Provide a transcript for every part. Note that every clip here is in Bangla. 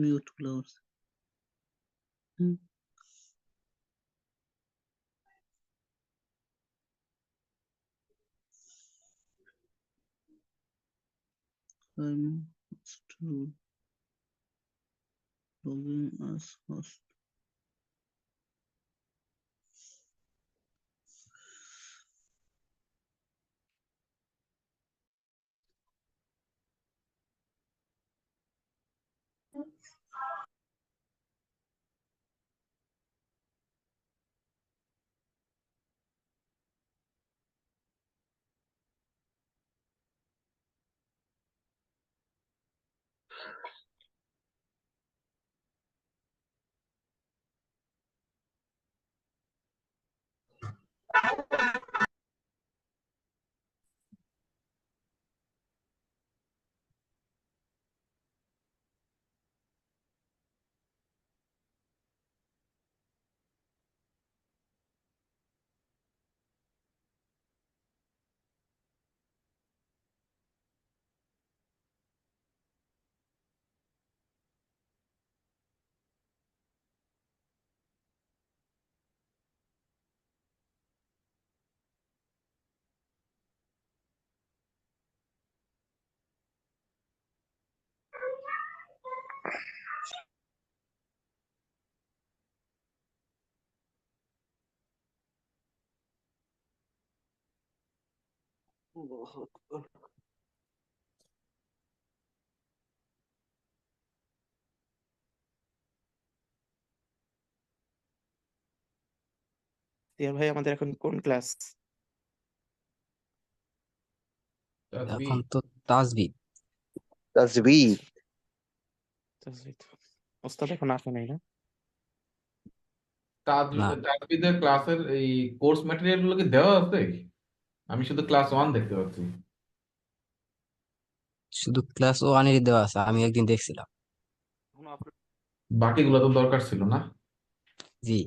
Mute close. Hmm, I'm to login as host. দিয়া ভাই, আমাদের এখন কোন ক্লাস? এখন তো তাজবিদ। তাজবীদ। ওস্তাদ এখন আসে নাই না? না, তাজবিদের ক্লাসের এই কোর্স ম্যাটেরিয়াল গুলো কি দেওয়া আছে? আমি শুধু ক্লাস 1 দেখতে পাচ্ছি। শুধু ক্লাস ওয়ানেরই দেওয়া আছে, আমি একদিন দেখছিলাম। বাকিগুলো তো দরকার ছিল না? জি,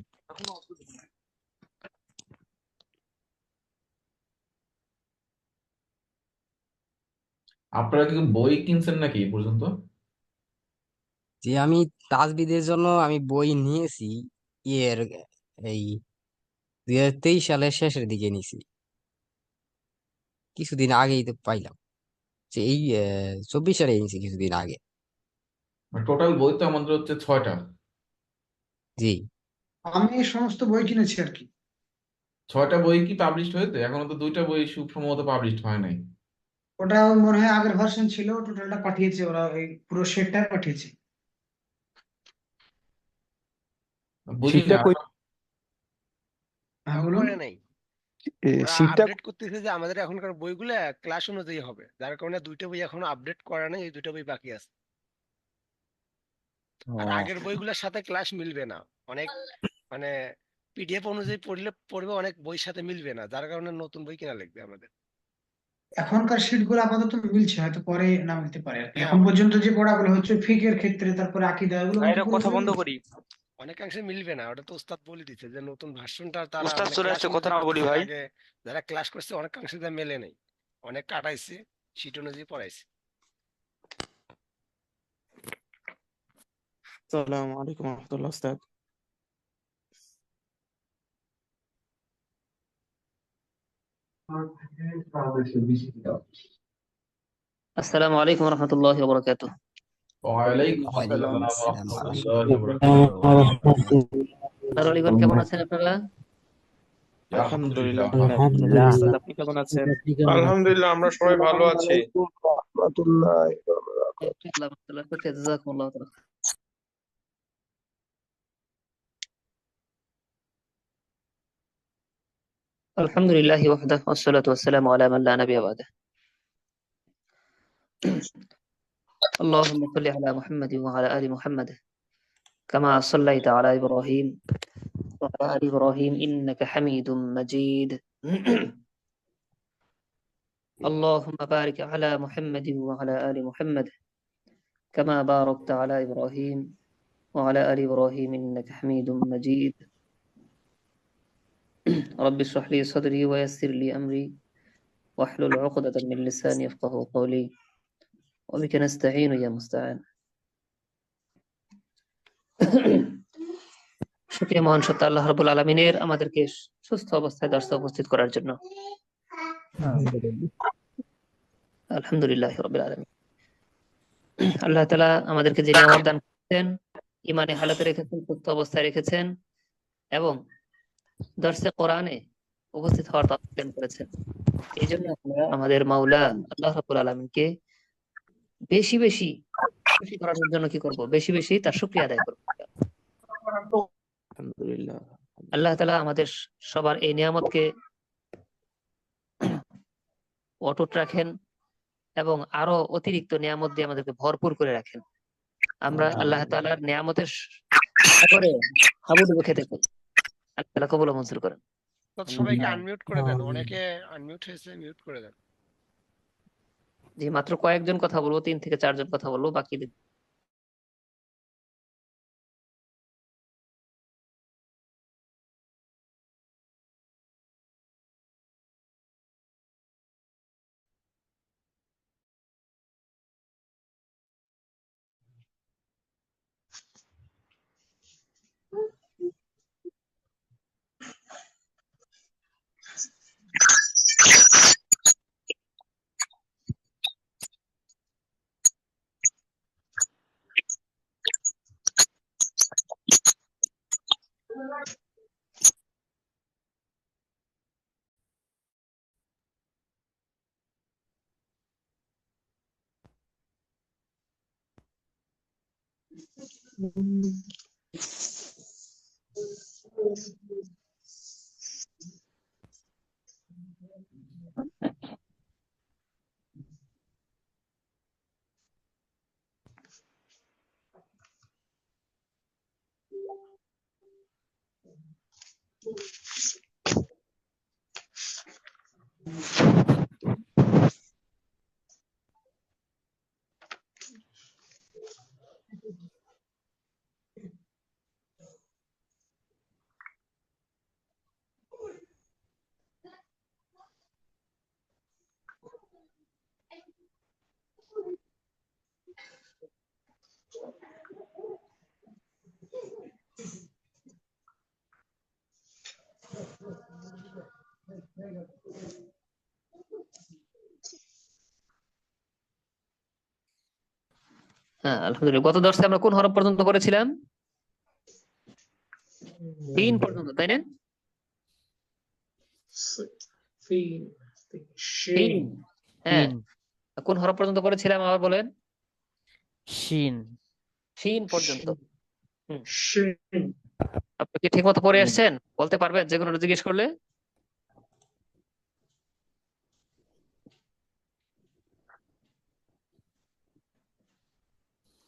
আপনারা কি বই কিনছেন নাকি এই পর্যন্ত? জি, আমি তাজবিদের জন্য আমি বই নিয়েছি ইয়ের এই 2023 সালের শেষের দিকে নিয়েছি। কিছুদিন আগেই তো পাইলাম, যে এই 24 সালে নিয়েছি কিছুদিন আগে। টোটাল বই তো আমাদের হচ্ছে 6টা। জি, আমি এই সমস্ত বই কিনেছি আর কি। 6টা বই কি পাবলিশড হয়েছে? এখনো তো 2টা বই সম্ভবত পাবলিশড হয় নাই। ওটা মনে হয় আগের ভার্সন ছিল, টোটালটা পাঠিয়েছে ওরা, এই পুরো সেটটা পাঠিয়েছে। বুঝি শীটটা না। কই? হ্যাঁ বলুন। করে নাই, ওরা শীটটা আপডেট করতেছে যে আমাদের এখনকার বইগুলো ক্লাস অনুযায়ী হবে, যার কারণে দুইটা বই এখনো আপডেট করা নেই, এই দুইটা বই বাকি আছে। আর আগের বইগুলোর সাথে ক্লাস মিলবে না অনেক, মানে পিডিএফ অনুযায়ী পড়বে অনেক, বইয়ের সাথে মিলবে না, যার কারণে নতুন বই কেনা লাগবে আমাদের। এখনকার শিট গুলো আপাতত মিলছে, হয়তো পরে না মিলতে পারে আর কি। হ্যাঁ, এখন পর্যন্ত যে পড়াগুলো হচ্ছে ফিকের ক্ষেত্রে, তারপরে আকীদা, এগুলো কিন্তু কথা পুরোপুরি বন্ধ মিলছে। করি। অনেকাংশে মিলবে না, ওটা তো উস্তাদ বলে দিচ্ছে যে নতুন ভার্সনটা তারা উস্তাদ মানে চলে ক্লাস আসছে, কথা অনুযায়ী না বলি করতেছে, ভাই। আগে যারা ক্লাস করছে অনেকাংশে যা মেলে নেই, অনেক কাটাইছে, শিট অনুযায়ী পড়াইছে। আসসালামু আলাইকুম রহমতুল্লাহ ওস্তাদ। السلام عليكم ورحمة الله وبركاته. ওয়ালাইকুম ওয়ালাইকুম আসসালাম ওয়া আসসালাম ওয়া রাহমাতুল্লাহি ওয়া বারাকাতুহু। রাহমাতুল্লাহি। তারলিগন কেমন আছেন আপনারা? আলহামদুলিল্লাহ। আলহামদুলিল্লাহ। ওস্তাদ আপনি কেমন আছেন? আলহামদুলিল্লাহ, আমরা সবাই ভালো আছি। আসসালামু আলাইকুম ওয়া রাহমাতুল্লাহি ওয়া বারাকাতুহু। আলহামদুলিল্লাহ, জাযাকুম আল্লাহ তাআলা। আলহামদুলিল্লাহি ওয়াহদাহু ওয়াসসালাতু ওয়াসসালামু আলা মান লা নাবিয়্যা বা'দাহ। اللهم صل على محمد وعلى آل محمد كما صليت على إبراهيم وعلى آل إبراهيم إنك حميد مجيد. اللهم بارك على محمد وعلى آل محمد كما باركت على إبراهيم وعلى آل إبراهيم إنك حميد مجيد. رب اشرح لي صدري ويسر لي أمري واحلل عقدة من لساني يفقه قولي وبك نستعين يا مستعان. শুকরিয়া মহান সত্তা আল্লাহ রাব্বুল আলামিনের আমাদেরকে সুস্থ অবস্থায় দর্শে উপস্থিত করার জন্য। আলহামদুলিল্লাহ রাব্বিল আলামিন। আল্লাহ তাআলা আমাদেরকে যে নিয়ামত দান করেছেন, ইমানে হালাতে রেখেছেন, সুস্থ অবস্থায় রেখেছেন এবং দর্শে কোরআনে উপস্থিত হওয়ার তৌফিক দান করেছেন। এই জন্য আমরা আমাদের মাওলা আল্লাহ রাব্বুল আলামিনকে বেশি বেশি খুশি করার জন্য কি করব? বেশি বেশি তার শুকরিয়া আদায় করব। আলহামদুলিল্লাহ। আল্লাহ তাআলা আমাদের সবার এই নিয়ামতকে অটুট রাখেন এবং আরো অতিরিক্ত নিয়ামত দিয়ে আমাদেরকে ভরপুর করে রাখেন। আমরা আল্লাহ তাআলার নিয়ামতের সাগরে হাবুডুবু খেতে চাই। আল্লাহ তাআলা কবুল ও মঞ্জুর করেন। সবাইকে আনমিউট করে দেন, অনেকে আনমিউট হয়েছে, মিউট করে দেন। যে মাত্র কয়েকজন কথা বলবো, 3 থেকে 4 জন কথা বলবো, বাকি হ্যাঁ, আলহামদুলিল্লাহ। গত দর্শে আমরা কোন হরফ পর্যন্ত করেছিলাম? 3 পর্যন্ত, তাই না? 3। হ্যাঁ, কোন হরফ পর্যন্ত করেছিলাম আবার বলেন? শিন। শিন পর্যন্ত। আপনি কি ঠিক মতো পড়ে আসছেন? বলতে পারবেন যে কোনো জিজ্ঞেস করলে?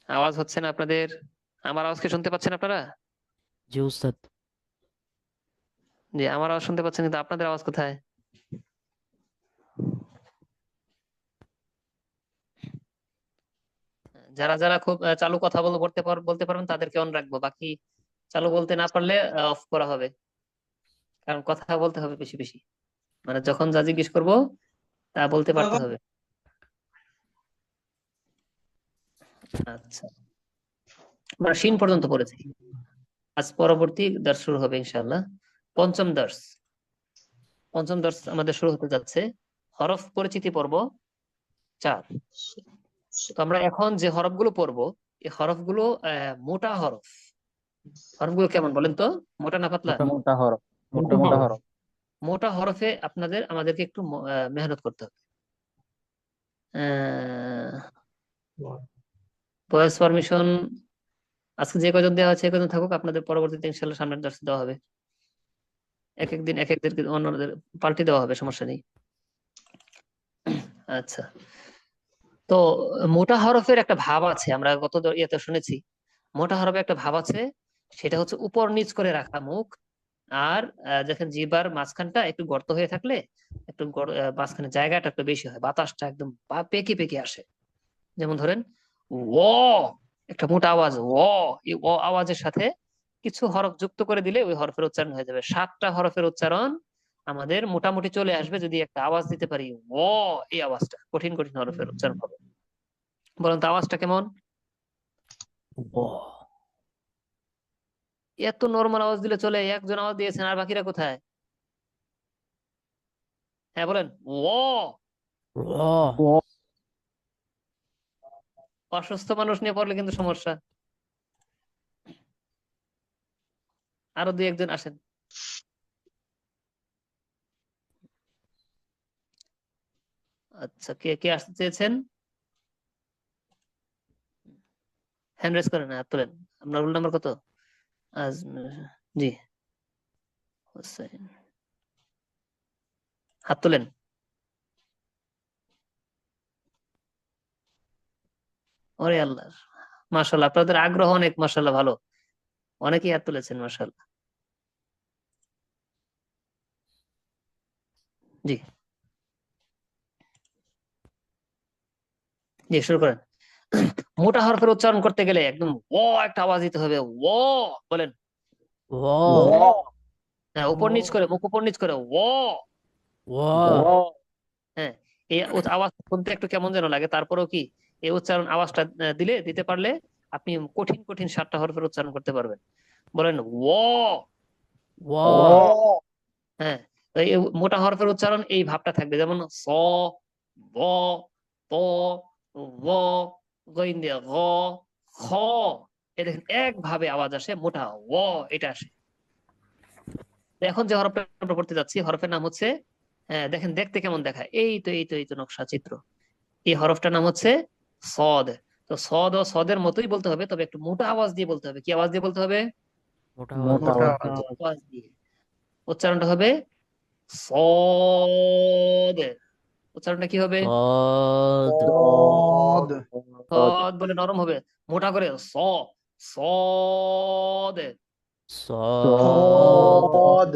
আওয়াজ হচ্ছে না আপনাদের? আমার আওয়াজকে শুনতে পাচ্ছেন আপনারা? জি উস্তাদ। জি, আমার আওয়াজ শুনতে পাচ্ছেন, কিন্তু আপনাদের আওয়াজ কোথায়? যারা যারা খুব চালু কথা বলতে পারবেন তাদেরকে অন রাখবো, বাকি চালু বলতে না পারলে অফ করা হবে। কারণ কথা বলতে হবে বেশি বেশি, মানে যখন যা জিজ্ঞেস করবো তা বলতে পারতে হবে। আচ্ছা, আমরা শিন পর্যন্ত পড়েছি। আজ পরবর্তী দর্শ শুরু হবে ইনশাআল্লাহ। পঞ্চম দর্শ আমাদের শুরু হতে যাচ্ছে হরফ পরিচিতি পর্ব 4। তো আমরা এখন যে হরফগুলো পড়বো, এই হরফগুলো মোটা হরফ। হরফগুলো কেমন বলেন তো? মোটা না পাতলা? মোটা হরফ। মোটা হরফ। মোটা হরফে আমাদেরকে একটু মেহনত করতে হবে। ভয়েস পারমিশন আজকে যে কয়জন দেওয়া হচ্ছে কয়জন থাকুক, আপনাদের পরবর্তীতে ইনশাআল্লাহ সামনের দর্শে দেওয়া হবে। এক একদিন এক একদেরকে অন্যদের পাল্টে দেওয়া হবে, সমস্যা নেই। আচ্ছা, তো মোটা হরফের একটা ভাব আছে, আমরা গত ইয়েতে শুনেছি। মোটা হরফে একটা ভাব আছে, সেটা হচ্ছে উপর নিচ করে রাখা মুখ, আর যখন জিহ্বার মাঝখানটা একটু গর্ত হয়ে থাকলে একটু মাঝখানে জায়গাটা একটু বেশি হয়, বাতাসটা একদম পেকে পেকে আসে। যেমন ধরেন ও, একটা মোটা আওয়াজ ও, এই ও আওয়াজের সাথে কিছু হরফ যুক্ত করে দিলে ওই হরফের উচ্চারণ হয়ে যাবে। 7টা হরফের উচ্চারণ আমাদের মোটামুটি চলে আসবে যদি একটা আওয়াজ দিতে পারি ও, এই আওয়াজটা। কঠিন কঠিন হরফের উচ্চারণ হবে। বলেন তো আওয়াজটা কেমন? এত নর্মাল আওয়াজ দিলে চলে? একজন আওয়াজ দিয়েছেন, আর বাকিরা কোথায়? হ্যাঁ বলেন। র অসুস্থ মানুষ নিয়ে পড়লে কিন্তু সমস্যা। আরো দুই একজন আসেন। আচ্ছা, কে কে আসতে চেয়েছেন? হ্যান্ড রেজ করেন, হাত তোলেন। আপনার রোল নাম্বার কত? আজ জি হোসেন, হাত তোলেন। ওরে আল্লাহ, মাশাআল্লাহ, আপনাদের আগ্রহ অনেক, মাশাআল্লাহ, ভালো। অনেকেই হাত তুলেছেন, মাশাআল্লাহ। জি জি, শুরু করেন। মোটা হরফের উচ্চারণ করতে গেলে একদম একটা আওয়াজ দিতে হবে। বলেন। র হ্যাঁ, উপর নিচ করে, মুখ উপর নিচ করে র হ্যাঁ, এই আওয়াজ শুনতে একটু কেমন যেন লাগে, তারপরেও কি এই উচ্চারণ আওয়াজটা দিতে পারলে আপনি কঠিন কঠিন 7টা হরফের উচ্চারণ করতে পারবেন। বলেন র হ্যাঁ, তো এই মোটা হরফের উচ্চারণ এই ভাবটা থাকবে, যেমন ব ত ব গইন দিয়ে খ। এই দেখেন একভাবে আওয়াজ আসে, মোটা এটা আসে। তো এখন যে হরফটা আমরা পড়তে যাচ্ছি, হরফের নাম হচ্ছে, দেখেন দেখতে কেমন দেখায়, এই তো নকশা চিত্র। এই হরফটার নাম হচ্ছে সদ। তো সদ ও সদের মতোই বলতে হবে, তবে একটু মোটা আওয়াজ দিয়ে বলতে হবে। কি আওয়াজ দিয়ে বলতে হবে? মোটা মোটা আওয়াজ আওয়াজ। আওয়াজ দিয়ে। উচ্চারণটা হবে সদ। উচ্চারণটা কি হবে? সদ সদ। সদ বলে নরম হবে, মোটা করে সদ। সদ সদ।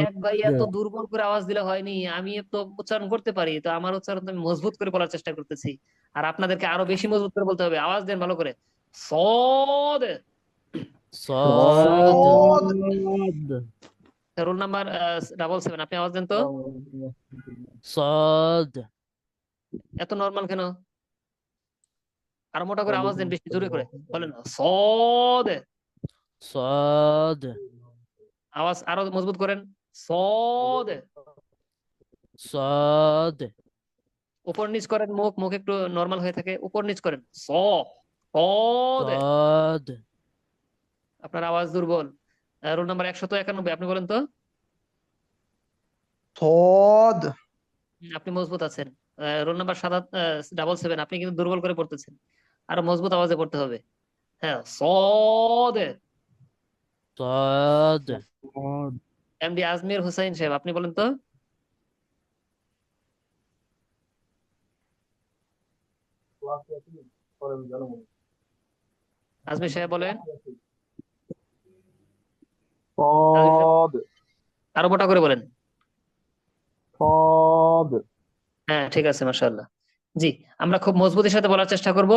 এক ভাই এত দুর্বল করে আওয়াজ দিলে হয়নি, আমি তো উচ্চারণ করতে পারি, তো আমার উচ্চারণ তো আমি মজবুত করে বলার চেষ্টা করতেছি, আর আপনাদেরকে আরো বেশি মজবুত করে বলতে হবে। আওয়াজ দেন ভালো করে, সদ। সদ সদ। রোল নাম্বার 777, আপনি আওয়াজ দেন তো। সদ এত নর্মাল কেন? আরো মোটা করে আওয়াজ দেন, বেশি জোরে করে বলেন, সদ। সদ আওয়াজ আরো মজবুত করেন, সদ। সদ উপর নিচ করেন, মুখ একটু নর্মাল হয়ে থাকে, উপর নিচ করেন, সদ। সদ আপনার আওয়াজ দুর্বল। রোল নাম্বার 191, আপনি বলেন তো। সদ। আপনি মজবুত আছেন। রোল নাম্বার 777, আপনি কিন্তু দুর্বল করে পড়তেছেন, আরো মজবুত আওয়াজে পড়তে হবে। হ্যাঁ, সদ। সদ এমডি আজমির হোসাইন সাহেব, আপনি বলেন তো। আজমির সাহেব বলেন। আজমির সাহেব, সদ আরো মোটা করে বলেন। সদ হ্যাঁ, ঠিক আছে, মাশাআল্লাহ। জি, আমরা খুব মজবুতির সাথে বলার চেষ্টা করব,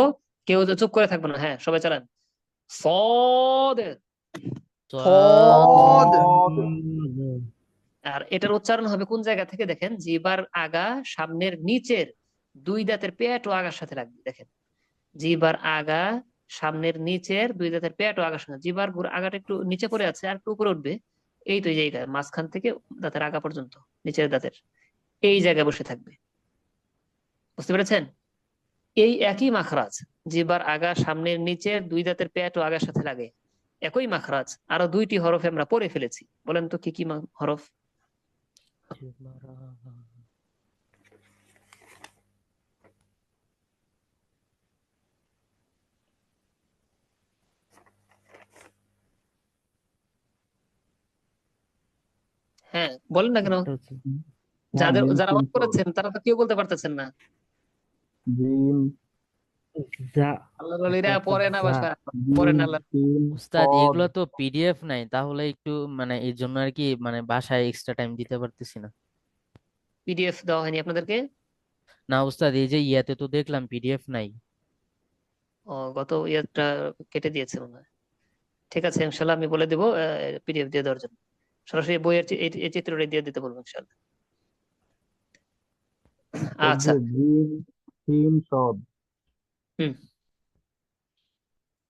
কেউ যে চুপ করে থাকবে না। হ্যাঁ, সবাই চালান, সদ। সদ। আর এটার উচ্চারণ হবে কোন জায়গা থেকে? দেখেন, জিহ্বার আগা সামনের নিচের দুই দাঁতের পেট ও আগার সাথে লাগবে। দেখেন, জিহ্বার আগা সামনের নিচের দুই দাঁতের পেট ও আগার সাথে, জিহ্বার আগাটা একটু নিচে পড়ে আছে, আর একটু উপরে উঠবে। এই তো এই জায়গা মাঝখান থেকে দাঁতের আগা পর্যন্ত, নিচের দাঁতের এই জায়গায় বসে থাকবে। বুঝতে পেরেছেন? এই একই মাখরাজ, জিহ্বার আগা সামনের নিচের দুই দাঁতের পেট ও আগার সাথে লাগে, একই মাখরাজ। আরো দুইটি হরফ আমরা পড়ে ফেলেছি, বলেন তো কি কি হরফ? হ্যাঁ, বলেন না কেন? যারা অন করেছেন তারা তো কেউ বলতে পারতেছেন না। আল্লাহ ওলিরা পড়ে না বাসা, পড়ে না আল্লাহ। উস্তাদ, এগুলো তো পিডিএফ নাই, তাহলে একটু মানে এই জন্য আর কি, মানে বাসায় এক্সট্রা টাইম দিতে পারতেছি না। পিডিএফ দেওয়া হয়নি আপনাদেরকে? না উস্তাদ, এই যে ইয়াতে তো দেখলাম পিডিএফ নাই। গত ইয়েটা কেটে দিয়েছে মনে হয়। ঠিক আছে, ইনশাল্লাহ আমি বলে দেবো পিডিএফ দিয়ে দেওয়ার জন্য। সরাসরি বইয়ের এই চিত্রটা দিয়ে দিতে বলবো ইনশাল্লাহ। আচ্ছা, হুম,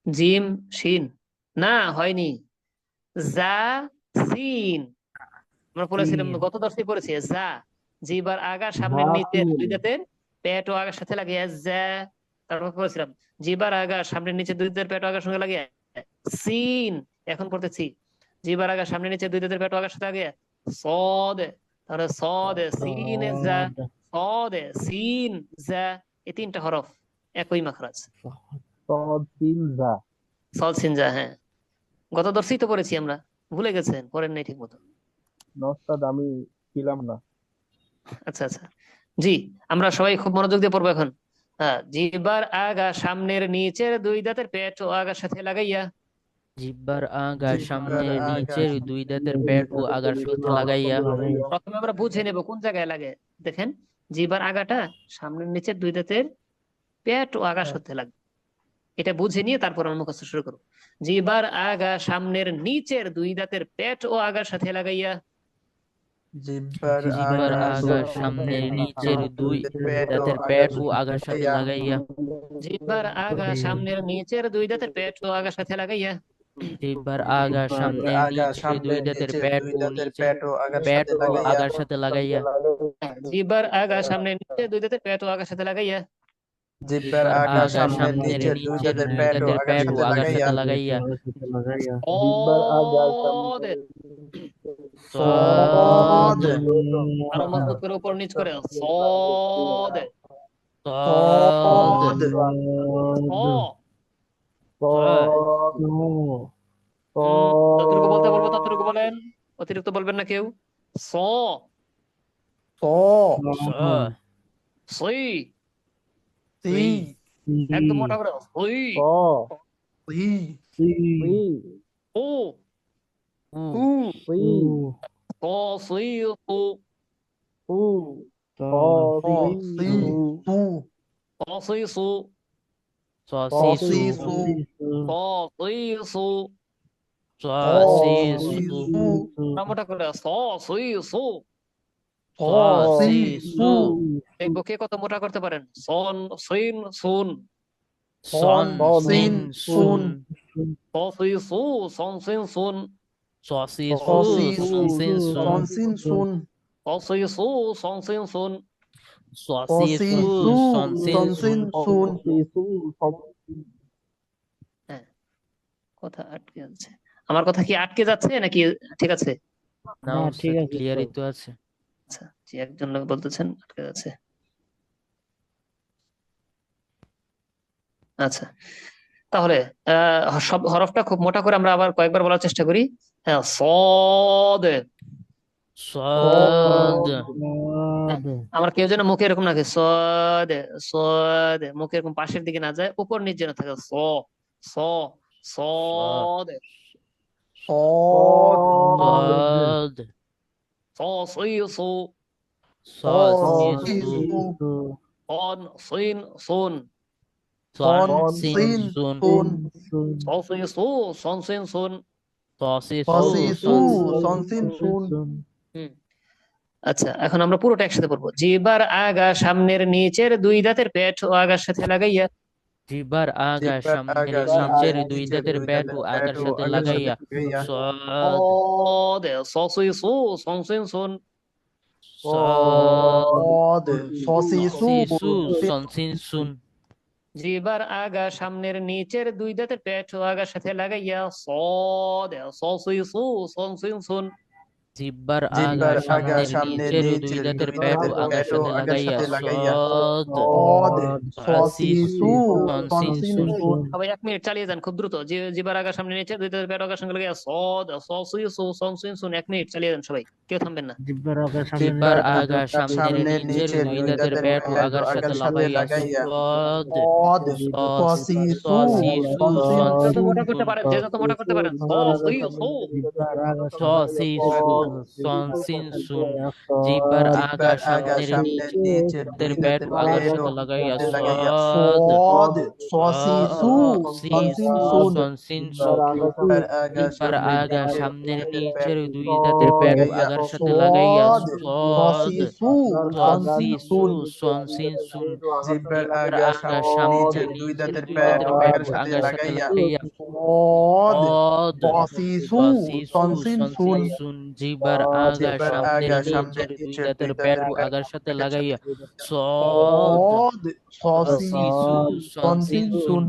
জিম শিন, না হয়নি। জা সিন। আমরা বলেছিলাম গত দর্শে পড়েছি জা, জিবার আগা সামনের নিচে দুই দাঁতের পেট ও আগার সাথে লাগিয়ে জা। তারপর পড়েছিলাম জিবার আগা সামনের নিচে দুই দাঁতের পেট ও আগার সঙ্গে লাগিয়ে সিন। এখন পড়তেছি জিবার আগা সামনের নিচে দুই দাঁতের পেট ও আগার সাথে লাগিয়ে সদ। তাহলে সদ সিন জা, সদ সিন জা, এই তিনটা হরফ একই মাখরাজ। সদ সিন জা। হ্যাঁ, গত দর্শেই তো পড়েছি আমরা, ভুলে গেছেন, পড়েন নাই ঠিক মতো। আমি ছিলাম না। আচ্ছা আচ্ছা, জি আমরা সবাই খুব মনোযোগ দিয়ে পড়বো এখন। হ্যাঁ, জিহ্বার আগা সামনের নিচের দুই দাঁতের পেট ও আগার সাথে লাগাইয়া। জিহ্বার আগা সামনের নিচের দুই দাঁতের পেট ও আগার সাথে লাগাইয়া। প্রথমে আমরা বুঝে নেব কোন জায়গায় লাগে। দেখেন, জিহ্বার আগাটা সামনের নিচের দুই দাঁতের পেট ও আগার সাথে লাগবে, এটা বুঝে নিয়ে তারপর আমরা মুখস্থ শুরু করবো। জিহ্বার আগা সামনের নিচের দুই দাঁতের পেট ও আগার সাথে লাগাইয়া। জিহ্বার আগা সামনের নিচের দুই দাঁতের পেট ও আগার সাথে লাগাইয়া। জিহ্বার আগা সামনের নিচের দুই দাঁতের পেট ও আগার সাথে লাগাইয়া। জিহ্বার আগা সামনের নিচে দুই দাঁতের পেট ও আগার সাথে লাগাইয়া। জিহ্বার আগা সামনের নিচে দুই দাঁতের পেট ও আগার সাথে লাগাইয়া। জিহ্বার আগা সামনের নিচে দুই দাঁতের পেট ও আগার সাথে লাগাইয়া। সদ। আরো মজবুত করে উপর নিচ করে সদ। সদ। যতটুকু বলতে বলবো ততটুকু বলেন, অতিরিক্ত বলবেন না কেউ। স সই, একদম মোটা করে সই। ও সই সু, সই সু, সসি সু, সই সু। সসি সু, মোটা করে সই সু। সসি সু। দেখবো কে কত মোটা করতে পারেন। সন সিন সুন, সন সিন সুন, সসি সু সন সিন সুন, সসি সু সন সিন সুন, সসি সু সন সিন সুন। সসি সু সন সিন সুন। হ্যাঁ, কথা আটকে যাচ্ছে। আমার কথা কি আটকে যাচ্ছে নাকি ঠিক আছে? না ঠিক আছে, ক্লিয়ারই তো আছে। আচ্ছা, জি, একজন লোক বলতেছেন আটকে যাচ্ছে। আচ্ছা, তাহলে সব হরফটা খুব মোটা করে আমরা আবার কয়েকবার বলার চেষ্টা করি। হ্যাঁ, সদ। সদ। আমার কেউ যেন মুখে এরকম রাখে সদ সদ, মুখে এরকম পাশের দিকে না যায়, উপর নিচ যেন থাকে। স স সদ সদ। সই সু, সসি সু, সন সিন সুন, সন সিন সুন, সসি সু সন সিন সুন। সসি সু সন সিন সুন। আচ্ছা, এখন আমরা পুরোটা একসাথে পড়বো। জিহ্বার আগা সামনের নিচের দুই দাঁতের পেট ও আগার সাথে লাগাইয়া। জিহ্বার আগা সামনের নিচের দুই দাঁতের পেট ও আগার সাথে লাগাইয়া। সদ সসি সু সন সিন সুন, সদ সসি সু সন সিন সুন। জিহ্বার আগা সামনের নিচের দুই দাঁতের পেট ও আগার সাথে লাগাইয়া। সদ সসি সু সন সিন সুন। জিহ্বার আগা সামনের নিচের দুই দাঁতের পেট ও আগার সাথে লাগাইয়া। সদ সসি সু সন সিন সুন। সবাই 1 মিনিট চালিয়ে যান খুব দ্রুত। জিহ্বার আগা সামনের নিচে দুই দাঁতের পেট ও আগার সঙ্গে লাগাইয়া। সদ সসি সু সন সিন সুন। 1 মিনিট চালিয়ে যান সবাই, কেউ থামবেন না। জিহ্বার আগা সামনের নিচের দুই দাঁতের পেট ও আগার সাথে লাগাইয়া। সদ সসি সু সন যত মোটা করতে পারেন, যে যত মোটা করতে পারেন। সসি সু সসি সু সন সিন সুন। জিহ্বার আগা সামনের নিচের পেট ও আগার সাথে লাগাইয়া। সদ সসি সু সন সিন সুন। জিহ্বার আগা সামনের নিচের দুই দাঁতের পেট ও আগার আগার সাথে লাগাইয়া সদ সদ সসি সু সনসিন সুন জিব্বার জিব্বার আগা আগা সামনের সামনের দুই নিচের দাঁতের দুই প্যাট দাঁতের ও প্যাট আগার সাথে আগার সাথে লাগাইয়া লাগাইয়া সদ সদ সসি সু সনসিন সুন সুন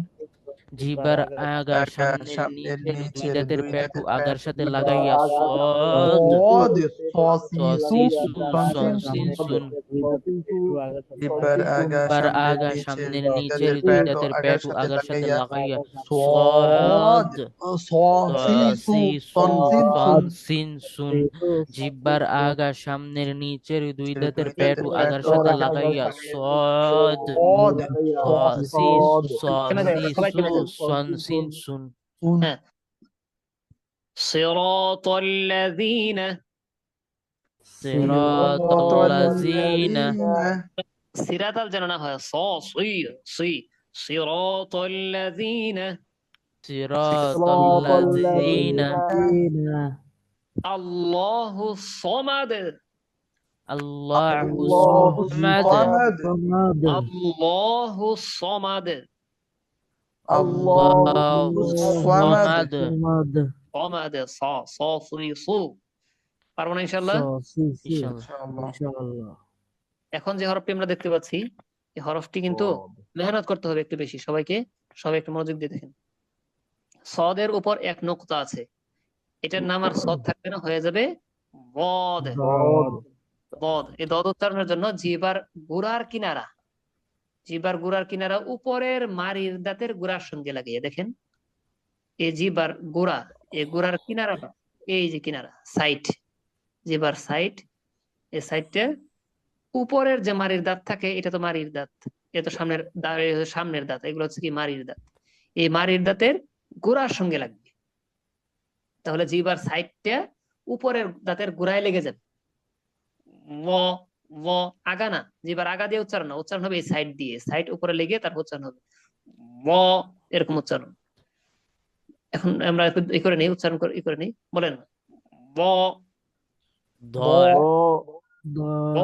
জিব্বার আগা জিব্বার সামনের আগা নিচের সামনের দুই নিচের দুই দাঁতের প্যাট দাঁতের প্যাট আগার সাথে আগার লাগাইয়া সাথে সদ সদ সসি সনসিন সনসিন সুন সুন জিব্বার আগা আগা সামনের সামনের নিচের দুই নিচের দাঁতের দুই প্যাট দাঁতের আগার প্যাট সাথে লাগাইয়া সদ সসি সু সসি সু সনসিন সনসিন সুন সুন জিব্বার আগা জিব্বার সামনের আগা নিচের সামনের দুই নিচের দাঁতের দুই প্যাট ও দাঁতের আগার প্যাট সাথে আগার সাথে লাগাইয়া লাগাইয়া সদ সদ সসি সু সসি সু সনসিন সুন সনসিন সুন জিব্বার আগা সামনের নিচের দুই দাঁতের দুই প্যাট দাঁতের আগার প্যাট ও সাথে আগার লাগাইয়া সাথে সদ সসি কেন যায় সসি সবাই সু কেন যায় সনসিন সুন হ্যাঁ صراط الذين সিরাতাল্লাযিনা সিরাতাল যেন না হয় সি صراط الذين সিরাতাল্লাযিনা الله الصمد আল্লাহু সামাদ الله الصمد আল্লাহু সামাদ صمد صي صو পারবো না ইনশাআল্লাহ ইনশাআল্লাহ এখন যে হরফটি আমরা দেখতে পাচ্ছি এই হরফটি কিন্তু মেহনত করতে হবে একটু বেশি সবাই একটু মনোযোগ দিয়ে দেখেন সদের উপর এক নোক্তা আছে এটার নাম আর সদ থাকবে না হয়ে যাবে বদ বদ এই দদ উচ্চারণের জন্য জিহ্বার গুড়ার কিনারা উপরের মাড়ির দাঁতের গুড়ার সঙ্গে লাগিয়ে দেখেন এই জিহ্বার গুড়া এই গুড়ার কিনারাটা এই যে কিনারা সাইড জিহ্বার সাইড এই সাইডটা উপরের যে মাড়ির দাঁত থাকে এটা তো মাড়ির দাঁত এটা তো সামনের দাঁত এগুলো হচ্ছে কি মাড়ির দাঁত এই মাড়ির দাঁতের গোড়ার সঙ্গে লাগবে তাহলে জিহ্বার সাইডটা উপরের দাঁতের গোড়ায় লেগে যাবে আগা না জিহ্বার আগা দিয়ে উচ্চারণ হবে এই সাইড দিয়ে সাইড উপরে লেগে তারপর উচ্চারণ হবে এরকম উচ্চারণ এখন আমরা ই করে নিই উচ্চারণ করে নিই বলেন ব দ ব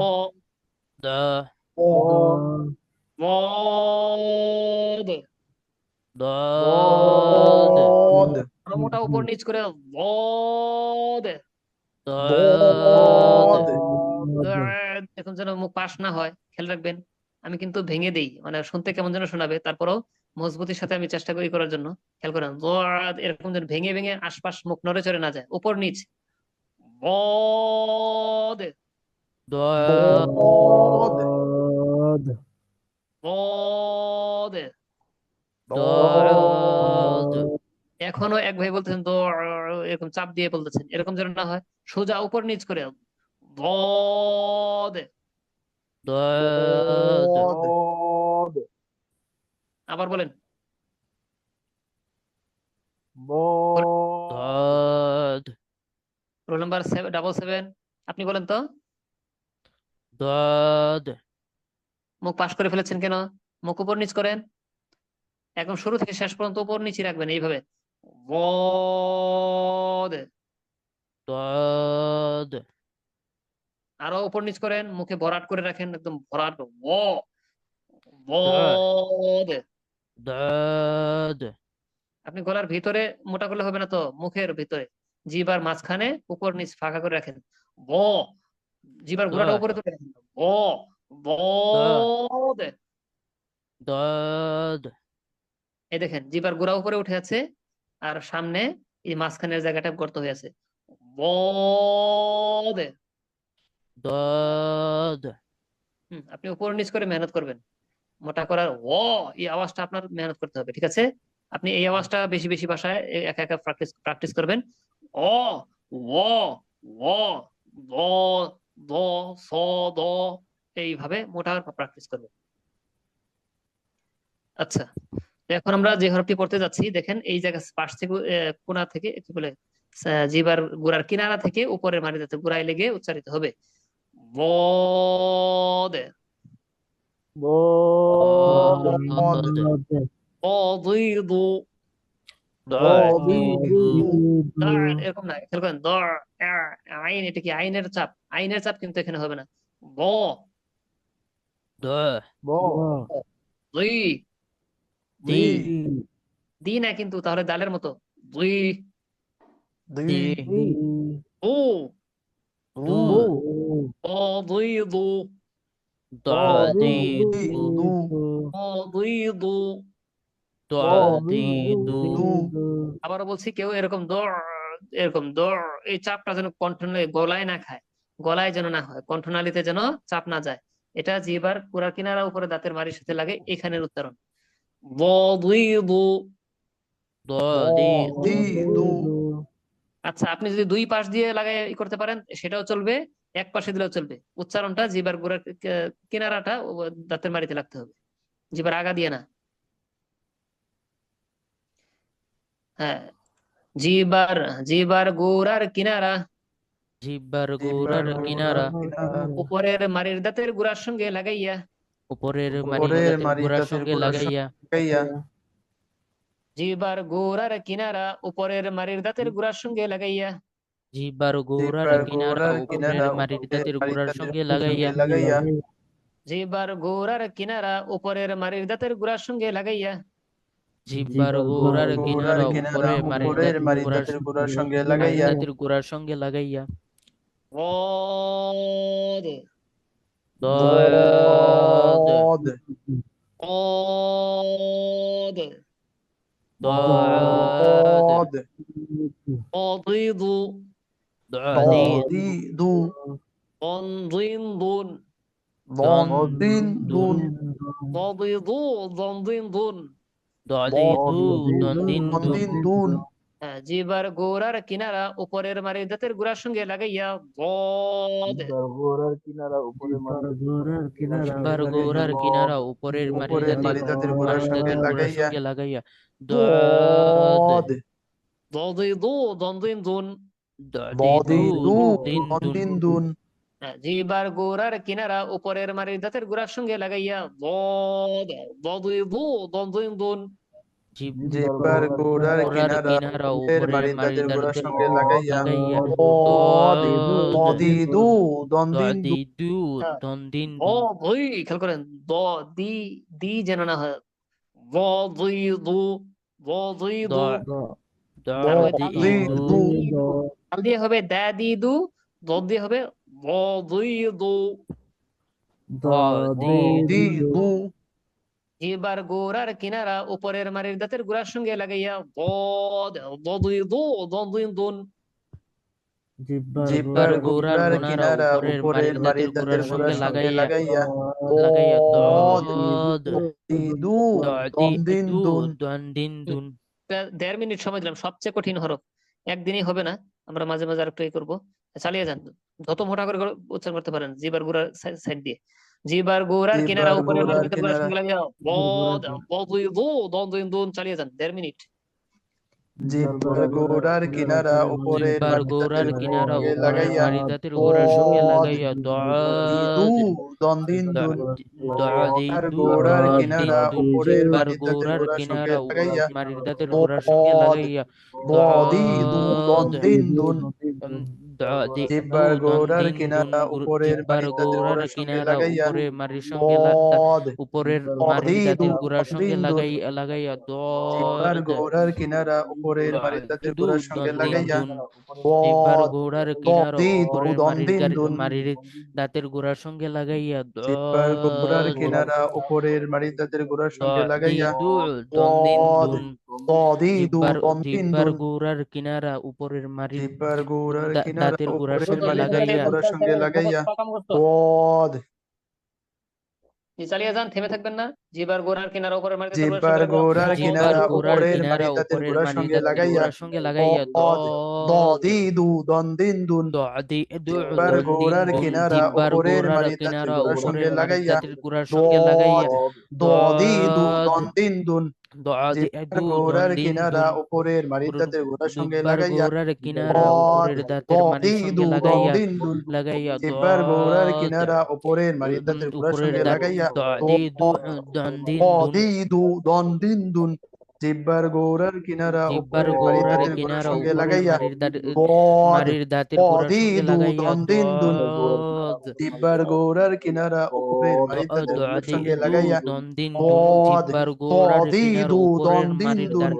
দ বদ দদ মোটা উপর নিচ করে বদ দদ এখন যেন মুখ পাশ না হয় খেয়াল রাখবেন আমি কিন্তু ভেঙে দেই মানে শুনতে কেমন যেন শোনাবে তারপরও মজবুতির সাথে আমি চেষ্টা করি করার জন্য খেয়াল করেন এরকম যেন ভেঙে ভেঙে আশপাশ মুখ নড়ে চড়ে না যায় উপর নিচ বদ দদ বদ দদ এখনো এক ভাই বলতেছেন তো এরকম চাপ দিয়ে বলতেছেন এরকম যেন না হয় সোজা উপর নিচ করে বদ দদ আবার বলেন দদ রোল নাম্বার 777 আপনি বলেন তো দদ মুখ পাশ করে ফেলেছেন কেন মুখ উপর নিচ করেন একদম শুরু থেকে শেষ পর্যন্ত উপর নিচে রাখবেন এইভাবে বদ দদ আরো উপর নিচ করেন মুখে ভরাট করে রাখেন একদম ভরাট বদ দদ আপনি গলার ভিতরে মোটা করলে হবে না তো মুখের ভিতরে জিহ্বার মাঝখানে উপর নিচ ফাঁকা করে রাখেন ব জিহ্বার গোড়াটা উপরে তুলে রাখেন বদ দদ এই দেখেন জিহ্বার গোড়া উপরে উঠে আছে আর সামনে এই মাঝখানের জায়গাটা গর্ত হয়ে আছে বদ দদ আপনি উপর নিচ করে মেহনত করবেন মোটা করার এই আওয়াজটা আপনার মেহনত করতে হবে ঠিক আছে আপনি এই আওয়াজটা বেশি বেশি ভাষায় একা একা প্র্যাকটিস করবেন ও দ দ স দ এইভাবে মোটা প্র্যাকটিস করবেন আচ্ছা এখন আমরা যে হরফটি পড়তে যাচ্ছি দেখেন এই জায়গা পাশ থেকে কোণা থেকে কি বলে জিহ্বার গোড়ার কিনারা থেকে উপরের মাটি যাতে গোড়ায় লেগে উচ্চারিত হবে বদ বদ বদিদু এরকম না, খেয়াল করেন আইন, এটা কি আইনের চাপ? আইনের চাপ কিন্তু এখানে হবে না। ব দুই দি দি না কিন্তু, তাহলে দালের মতো দুই ও দু ও দুই দু দি দু ও দুই দু দি দু আবারও বলছি, কেউ এরকম এরকম এই চাপটা যেন কণ্ঠনালী গলায় না খায়, গলায় যেন না হয়, কণ্ঠনালীতে যেন চাপ না যায়। এটা জিহ্বার পুরা কিনারা উপরে দাঁতের মাড়ির সাথে লাগে, এখানের উচ্চারণ। ব দুই দু দি দু আচ্ছা, আপনি যদি দুই পাশ দিয়ে লাগাই করতে পারেন সেটাও চলবে, এক পাশে দিলেও চলবে। উচ্চারণটা জিহ্বার গোড়ার কিনারাটা দাঁতের মাড়িতে লাগতে হবে, জিহ্বার আগা দিয়ে না। হ্যাঁ, জিহ্বার গোড়ার কিনারা, জিহ্বার গোড়ার কিনারা উপরের মাড়ির দাঁতের গোড়ার সঙ্গে লাগাইয়া, উপরের উপরের মাড়ির মাড়ির গোড়ার দাঁতের সঙ্গে গোড়ার লাগাইয়া লাগাইয়া জিহ্বার গোড়ার কিনারা উপরের মাড়ির দাঁতের গোড়ার সঙ্গে লাগাইয়া, জিহ্বার গোড়ার জিহ্বার কিনারা গোড়ার উপরের কিনারা মাড়ির উপরের দাঁতের মাড়ির গোড়ার দাঁতের সঙ্গে গোড়ার লাগাইয়া, সঙ্গে লাগাইয়া জিহ্বার গোড়ার কিনারা উপরের মাড়ির দাঁতের গোড়ার সঙ্গে লাগাইয়া, জিহ্বার গোড়ার গোড়ার কিনারা কিনারা উপরের মাড়ির উপরের দাঁতের মাড়ির গোড়ার দাঁতের গোড়ার সঙ্গে মাড়ির লাগাইয়া দাঁতের গোড়ার সঙ্গে লাগাইয়া, ضاد ضاد ضاد ضاد ضضيض ضديد ضنضند ضندن ضضيض ضنضند ضديد ضندن জিহ্বার গোড়ার কিনারা উপরের মাড়ির দাঁতের গোড়ার সঙ্গে লাগাইয়া ضاد জিহ্বার গোড়ার কিনারা উপরের মাড়ির দাঁতের গোড়ার সঙ্গে লাগাইয়া, ضاد ضضيض ضنضند ضديد জিহ্বার গোড়ার কিনারা উপরের মাড়ির দাঁতের গোড়ার সঙ্গে লাগাইয়া ضضيض ضنضند জিহ্বার গোড়ার কিনারা উপরের মাড়ির দাঁতের গোড়ার সঙ্গে লাগাইয়া দদিদু দন্দিন্দু ও দুই, খেয়াল করেন দি দি যেন না হয়, ضضيض ضضيض আল দিয়ে হবে দাদিদু, দদ দিয়ে হবে ضضيض দিদু জিহ্বার গোড়ার কিনারা উপরের মাড়ির দাঁতের গোড়ার সঙ্গে লাগাইয়া ضضيض ضنضند জিহ্বার গোড়ার কিনারা উপরের মাড়ির দাঁতের গোড়ার সঙ্গে লাগাইয়া দিদু দন্দিন্দুন 1.5 মিনিট সময় দিলাম, সবচেয়ে কঠিন হরফ, একদিনই হবে না, আমরা মাঝে মাঝে আর একটু করবো। চালিয়ে যান, যত মোটা করে উচ্চারণ করতে পারেন জিহ্বার গোড়ার সাইড দিয়ে। জিহ্বার গোড়ার কিনারা উপরের মাড়ির দাঁতের গোড়ার সঙ্গে লাগাইয়া ضضيض চালিয়ে যান 1.5 মিনিট। জিহ্বার গোড়ার কিনারা উপরের জিহ্বার গোড়ার কিনারা উপরের মাড়ির দাঁতের গোড়ার সঙ্গে লাগাইয়া দন্দিন্দুন ضديد গোড়ার কিনারা উপরের জিহ্বার মাড়ির দাঁতের গোড়ার গোড়ার কিনারা সঙ্গে লাগাইয়া মাড়ির দাঁতের গোড়ার সঙ্গে লাগাইয়া দদিদু দন্দিন্দুন জিহ্বার গোড়ার কিনারা উপরের জিহ্বার মাড়ির দাঁতের গোড়ার গোড়ার সঙ্গে কিনারা লাগাইয়া উপরের মাড়ির সঙ্গে উপরের মাড়ির দাঁতের গোড়ার সঙ্গে লাগাইয়া জিহ্বার গোড়ার কিনারা উপরের মাড়ির দাঁতের গোড়ার সঙ্গে লাগাইয়া জিহ্বার গোড়ার কিনারা উপরের দন্দিন্দুন মাড়ির দাঁতের গোড়ার সঙ্গে লাগাইয়া জিহ্বার গোড়ার কিনারা উপরের মাড়ির দাঁতের গোড়ার সঙ্গে লাগাইয়া দদিদু জিহ্বার দন্দিন্দুন গোড়ার কিনারা উপরের মাড়ির জিহ্বার গোড়ার কিনারা দাঁতের গোড়ার উপরের সঙ্গে মাড়ির দাঁতের লাগাইয়া গোড়ার সঙ্গে লাগাইয়া দদ চালিয়ে যান, থেমে থাকবেন না। জিহ্বার গোড়ার কিনারা উপরের মাড়ির দাঁতের জিহ্বার গোড়ার কিনারা উপরের মাড়ির দাঁতের গোড়ার সঙ্গে লাগাইয়া দদ দদিদু দন্দিন্দুন জিহ্বার গোড়ার কিনারা উপরের মাড়ির দাঁতের গোড়ার সঙ্গে লাগাইয়া দদ দদিদু দন্দিন্দুন জিহ্বার গোড়ার কিনারা উপরের মাড়ির দাঁতের গোড়ার সঙ্গে লাগাইয়া দদিদু দন্দিন্দুন জিহ্বার গোড়ার কিনারা উপরের মাড়ির দাঁতের গোড়ার সঙ্গে লাগাইয়া দদিদু দন্দিন্দুন জিহ্বার গোড়ার কিনারা জিহ্বার উপরের মাড়ি গোড়ার দাঁতের গোড়ার কিনারা সঙ্গে উপরের লাগাইয়া বদ মাড়ির দাঁতের গোড়ার বদি সঙ্গে দু লাগাইয়া দন দিন দুন দদ জিহ্বার গোড়ার কিনারা উপরের মাড়ি দাঁতের গোড়ার দদি সঙ্গে দু লাগাইয়া দন দিন দুন বদ জিহ্বার গোড়ার তদি কিনারা দু উপরের দন দিন দুন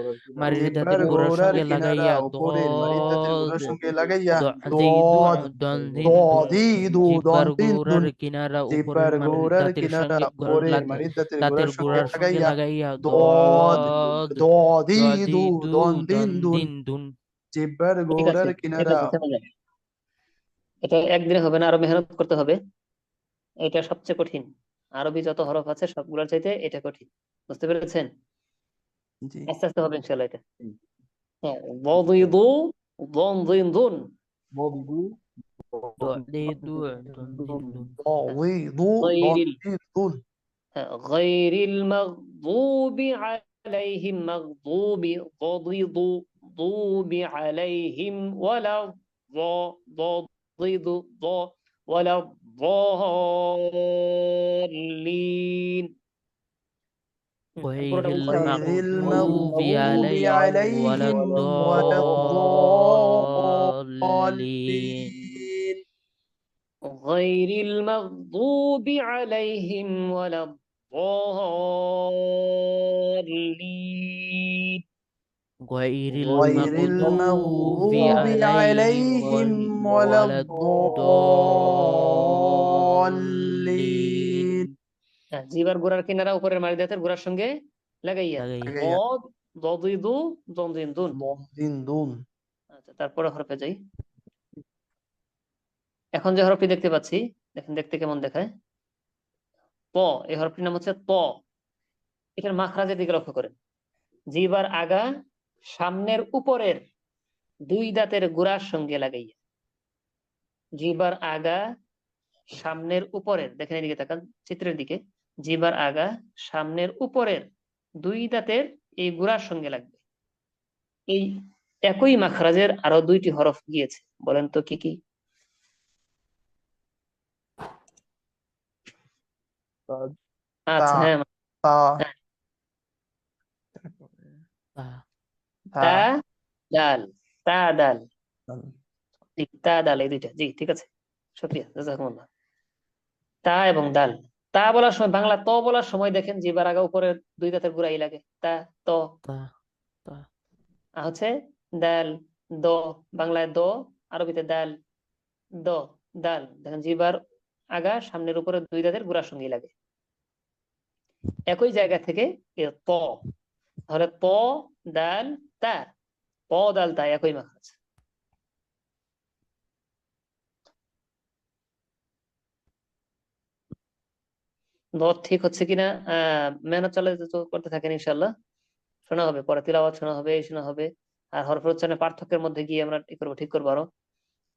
মাড়ির জিহ্বার দাঁতের গোড়ার গোড়ার সঙ্গে কিনারা লাগাইয়া উপরের মাড়ি দাঁতের গোড়ার দদ সঙ্গে লাগাইয়া দদি দু দদ দন দিন দুন তদি দু দন জিহ্বার দিন দুন গোড়ার কিনারা উপরের জিহ্বার গোড়ার দাঁতের কিনারা সঙ্গে উপরের মাড়ি দাঁতের দাঁতের গোড়ার সঙ্গে গোড়ার সঙ্গে লাগাইয়া লাগাইয়া দদ দদ দদি দদি দু দু দন দিন দন দুন দিন দুন। জিহ্বার ঠিক আছে, গোড়ার ঠিক কিনারা আছে, থেমে যান। এটা একদিনে হবে না, আরো মেহনত করতে হবে। এটা সবচেয়ে কঠিন। আরবি যত হরফ আছে সবগুলোর চাইতে এটা কঠিন। বুঝতে পেরেছেন? জি আস্তে আস্তে হবে ইনশাল্লাহ এটা। হ্যাঁ, বদিদু দন দিন দুন। দদি দু দন দিন দুন। ضي ضو غير ضاد دون غير المغضوب عليهم مغضوب ضد ضوب عليهم ولا ضد ولا الضالين غير পুরোটা বলতে হবে। غير المغضوب المغضوب عليهم ولا عليهم ولا الضالين. الضالين غير المغضوب عليهم ولا الضالين غير غير المغضوب المغضوب عليهم عليهم ولا ولا الضالين. الضالين জিবার গোড়ার কিনারা উপরের মারি দাঁতের গোড়ার সঙ্গে লাগাইয়া লাগাইয়া। দদিদু দন্দিন দুন। দিন দুন আচ্ছা, তারপরে হরফে যাই। এখন যে হরফটি দেখতে পাচ্ছি, দেখেন দেখতে কেমন দেখায়। ত, এই হরফটির নাম হচ্ছে ত। এটার মাখরাজের দিকে লক্ষ্য করেন। জিবার আগা সামনের উপরের দুই দাঁতের গোড়ার সঙ্গে লাগাইয়া। জিবার আগা সামনের উপরের, দেখেন এদিকে তাকান চিত্রের দিকে। জিবার আগা সামনের উপরের দুই দাঁতের এই গোড়ার সঙ্গে লাগবে। এই একই মাখরাজের আরো দুইটি হরফ গিয়েছে, বলেন তো কি কি? আচ্ছা, তা হ্যাঁ, তা তা দাল, তা দাল, তা দাল, এই দুইটা। জি, ঠিক আছে, শুকরিয়া, জাযাকুমুল্লাহ। তা এবং দাল। তা বলার সময়, বাংলা ত বলার সময় দেখেন জিবার আগা উপরে দুই দাঁতের গোড়াই লাগে। তা ত হচ্ছে দাল দ, বাংলায় দ, আরবিতে দাল দ দাল। দেখেন জিবার আগা সামনের উপরে দুই দাঁতের গোড়ার সঙ্গেই লাগে। একই জায়গা থেকে ত, তাহলে ত দাল তা, ত দাল তা একই মাখরাজ। দত ঠিক হচ্ছে কিনা মেহনত চালাতে করতে থাকেন, ইনশাল্লাহ শোনা হবে, পরে তিলাওয়াত শোনা হবে, শোনা হবে। আর হরফের উচ্চারণের পার্থক্যের মধ্যে গিয়ে আমরা ঠিক করবো আরো।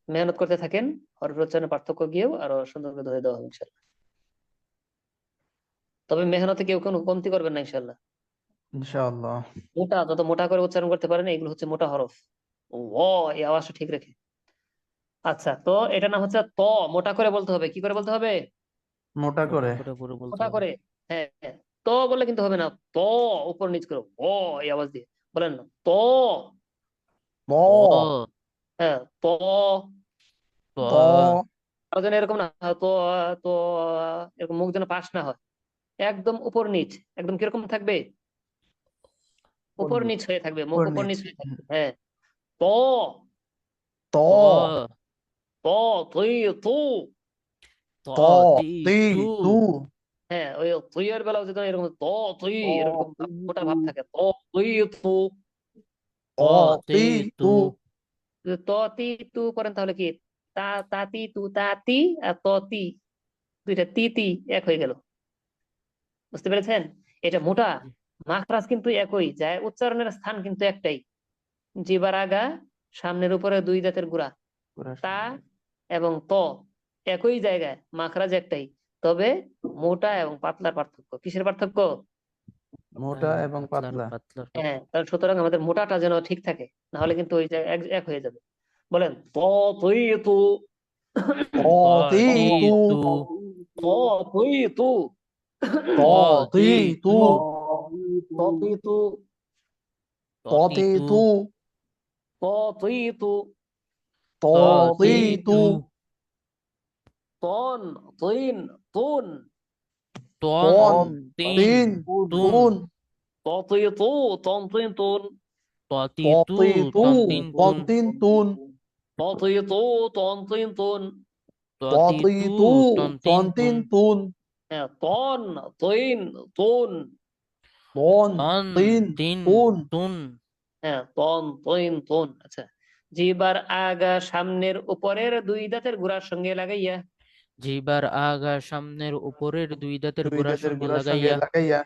মেহনত করতে থাকেন, হরফের উচ্চারণের পার্থক্য গিয়েও আরো সুন্দর করে ধরে দেওয়া হবে ইনশাল্লাহ। তবে মেহনতে কেউ কোনো কমতি করবেন না ইনশাল্লাহ। ইনশাআল্লাহ। মোটা, যত মোটা করে উচ্চারণ করতে পারেন, এগুলো হচ্ছে মোটা হরফ। ও, এই আওয়াজটা ঠিক রেখে। আচ্ছা, তো এটা নাম হচ্ছে ত, মোটা করে বলতে হবে। কি করে বলতে হবে? মোটা করে মোটা করে। হ্যাঁ, তো বললে কিন্তু হবে না। ত উপর নিচ করে ও, এই আওয়াজ দিয়ে বলেন না। তো, ব হ্যাঁ, তো ব আরো যেন এরকম না হয়, তো তো এরকম মুখ যেন পাশ না হয়, একদম উপর নিচ, একদম কিরকম থাকবে? উপর নিচ হয়ে থাকবে, মুখ উপর নিচ হয়ে থাকবে। হ্যাঁ, তো ত তো তুই তু, ত তি তু হ্যাঁ, ওই তুই এর বেলাও যেন এরকম তো তুই এরকম মোটা ভাব থাকে। তো তুই তু, ত তি তু তো তি তু করেন তাহলে কি তা তাতি তু তাতি, আর তো তি, দুইটা তি তি এক হয়ে গেল। বুঝতে পেরেছেন? এটা মোটা, মাখরাজ কিন্তু একই, যায় উচ্চারণের স্থান কিন্তু একটাই। জিবার আগা সামনের উপরে দুই দাঁতের গোড়া, তা এবং ত একই জায়গায়, মাখরাজ একটাই। তবে মোটা এবং পাতলার পার্থক্য। কিসের পার্থক্য? মোটা এবং পাতলা। হ্যাঁ, তাহলে সুতরাং আমাদের মোটাটা যেন ঠিক থাকে, না হলে কিন্তু ওই জায়গায় এক হয়ে যাবে। বলেন ত তুই তু, ত তি তু ত তুই তু, ত তি তু ত তুই তু, ততিতু ততিতু ততিতু তন তিন তুন তন তিন তুন ততিতু তন তিন তুন ততিতু তন তিন তুন ততিতু তন তিন তুন ততিতু তন তিন তুন তন তিন তুন তন তিন তুন তন তিন তুন। আচ্ছা, জিহ্বার আগা সামনের উপরের দুই দাঁতের গোড়ার সঙ্গে লাগাইয়া। জিহ্বার আগা সামনের উপরের দুই দাঁতের দুই গোড়ার দাঁতের সঙ্গে গোড়ার সঙ্গে লাগাইয়া। লাগাইয়া।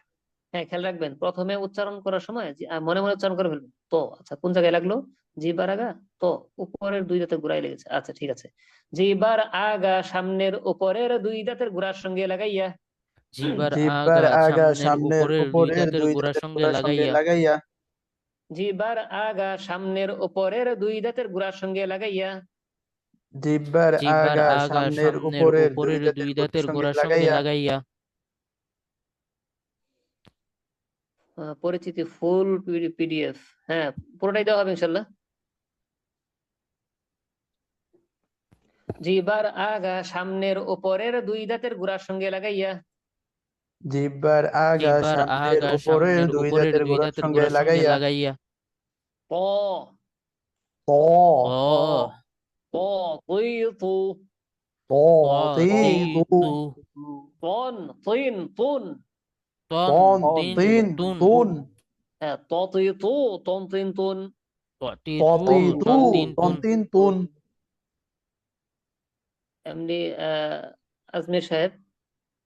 হ্যাঁ, খেয়াল রাখবেন প্রথমে উচ্চারণ করার সময় মনে মনে উচ্চারণ করে ফেলবেন। তো আচ্ছা, কোন জায়গায় লাগলো? জিহ্বার আগা তো উপরের দুই দাঁতের গোড়ায় লেগেছে। আচ্ছা ঠিক আছে, জিহ্বার আগা সামনের উপরের দুই দাঁতের গোড়ার সঙ্গে লাগাইয়া। জিহ্বার জিহ্বার আগা আগা সামনের সামনের উপরের দুই উপরের দাঁতের দুই গোড়ার দাঁতের সঙ্গে গোড়ার সঙ্গে লাগাইয়া। লাগাইয়া। জিহ্বার আগা সামনের উপরের দুই দাঁতের গোড়ার সঙ্গে লাগাইয়া। জিহ্বার জিহ্বার আগা আগা সামনের সামনের উপরের দুই দুই দাঁতের দাঁতের গোড়ার গোড়ার সঙ্গে সঙ্গে লাগাইয়া। লাগাইয়া। পরিচিতি ফুল পিডিএফ, হ্যাঁ পুরোটাই দেওয়া হবে ইনশাল্লাহ। জিহ্বার আগা সামনের উপরের দুই দাঁতের গোড়ার সঙ্গে লাগাইয়া। জিহ্বার আগা জিহ্বার সামনের আগা উপরের সামনের দুই উপরের দাঁতের দুই গোড়ার দাঁতের সঙ্গে গোড়ার সঙ্গে লাগাইয়া। লাগাইয়া। ত ত ত ততিতু ততিতু তন তিন তুন তন তিন তুন ততিতু তন তিন তুন ততিতু তন তিন তুন। এমনি আজমির সাহেব,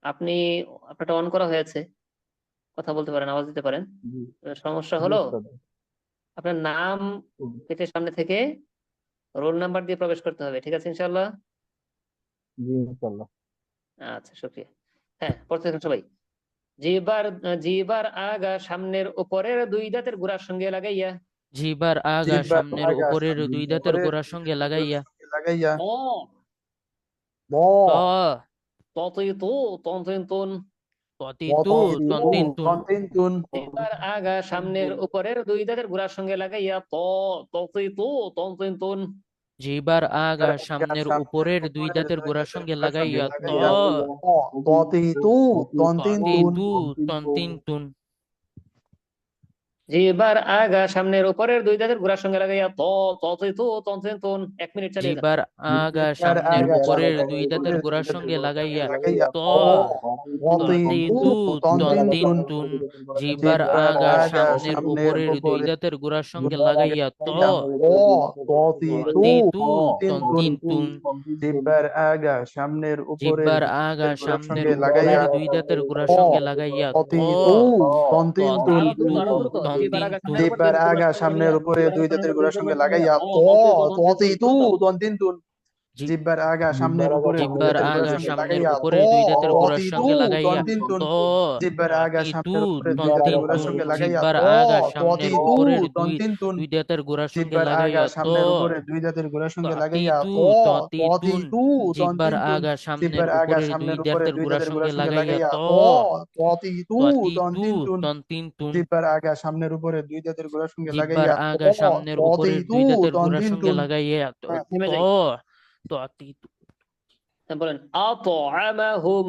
আপনি আপনারটা অন করা হয়েছে, কথা বলতে পারেন, আওয়াজ দিতে পারেন। সমস্যা হলো আপনার নাম পেটের সামনে থেকে রোল নাম্বার দিয়ে প্রবেশ করতে হবে, ঠিক আছে ইনশাল্লাহ? আচ্ছা শুক্রিয়া। হ্যাঁ, পড়তে থাকুন সবাই। জিহ্বার আগা সামনের উপরের দুই দাঁতের গোড়ার সঙ্গে লাগাইয়া। জিহ্বার আগা জিহ্বার সামনের আগা উপরের সামনের দুই দাঁতের উপরের গোড়ার সঙ্গে লাগাইয়া। লাগাইয়া। ত ততিতু তন তিন তুন ততিতু তন তিন তুন। তন তিন তুন। জিহ্বার আগা সামনের উপরের দুই দাঁতের গোড়ার সঙ্গে লাগাইয়া। ততিতু তন তিন তুন জিহ্বার আগা সামনের উপরের দুই দাঁতের গোড়ার সঙ্গে লাগাইয়া। ততিতু তন তিন তুন। ততিতু তন তিন তুন। জিহ্বার আগা সামনের উপরের দুই দাঁতের গোড়ার সঙ্গে লাগাইয়া। ততিতু তন তিন তুন। 1 মিনিট চালিয়ে যান। জিহ্বার আগা সামনের উপরের দুই দাঁতের গোড়ার সঙ্গে লাগাইয়া। ততিতু তন তিন তুন। জিহ্বার আগা সামনের উপরের দুই দাঁতের গোড়ার সঙ্গে লাগাইয়া। ততিতু তন তিন তুন। জিহ্বার আগা সামনের উপরের জিহ্বার আগা গোড়ার সামনের সঙ্গে উপরের লাগাইয়া। দুই দাঁতের গোড়ার সঙ্গে লাগাইয়া। ততিতু তন তিন তুন। আরো দ্রুত তন জিহ্বার তিন আগা তুন। সামনের উপর জিহ্বার আগা সামনের উপরে দুই দাঁতের গোড়ার সঙ্গে লাগাইয়া। ততিতু তন তিন তুন। জিহ্বার আগা সামনের উপরে দুই জিহ্বার দাঁতের গোড়ার আগা সঙ্গে সামনের লাগাইয়া। উপরে দুই দাঁতের গোড়ার ততিতু সঙ্গে লাগাইয়া। তন তিন তুন। জিহ্বার আগা ততিতু সামনের উপরে তন দুই দাঁতের তিন গোড়ার তুন। সঙ্গে লাগাইয়া। জিহ্বার আগা সামনের ততিতু উপরের তন তিন তুন। দুই দাঁতের গোড়ার সঙ্গে জিহ্বার আগা লাগাইয়া। সামনের উপরে দুই দাঁতের গোড়ার সঙ্গে লাগাইয়া। ততিতু ততিতু তন জিহ্বার তিন তুন। আগা সামনের জিহ্বার আগা উপরের দুই সামনের উপরে দাঁতের দুই গোড়ার দাঁতের সঙ্গে গোড়ার সঙ্গে লাগাইয়া। লাগাইয়া। ততিতু তন তিন তুন। তন তিন তুন। জিহ্বার আগা সামনের উপরে দুই দাঁতের গোড়ার সঙ্গে জিহ্বার লাগাইয়া। আগা সামনের উপরের ততিতু দুই দাঁতের তন গোড়ার তিন সঙ্গে তুন। লাগাইয়া। থেমে যাই। ততিতু বলেন আতআমাহুম।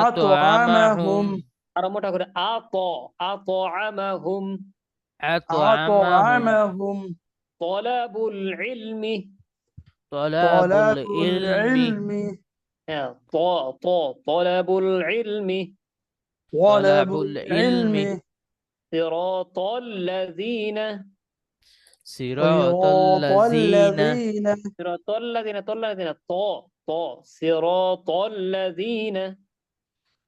আতআমাহুম। আরো মোটা করে আতআমাহুম। আতআমাহুম। তলাবুল ইলমি। তলাবুল তলাবুল ইলমি। ইলমি। হ্যাঁ, তলাবুল ইলমি। তলাবুল ইলমি। সিরাতাল্লাযীনা। সিরাতাল্লাযীনা। সিরাতাল্লাযীনা সিরাতাল্লাযীনা।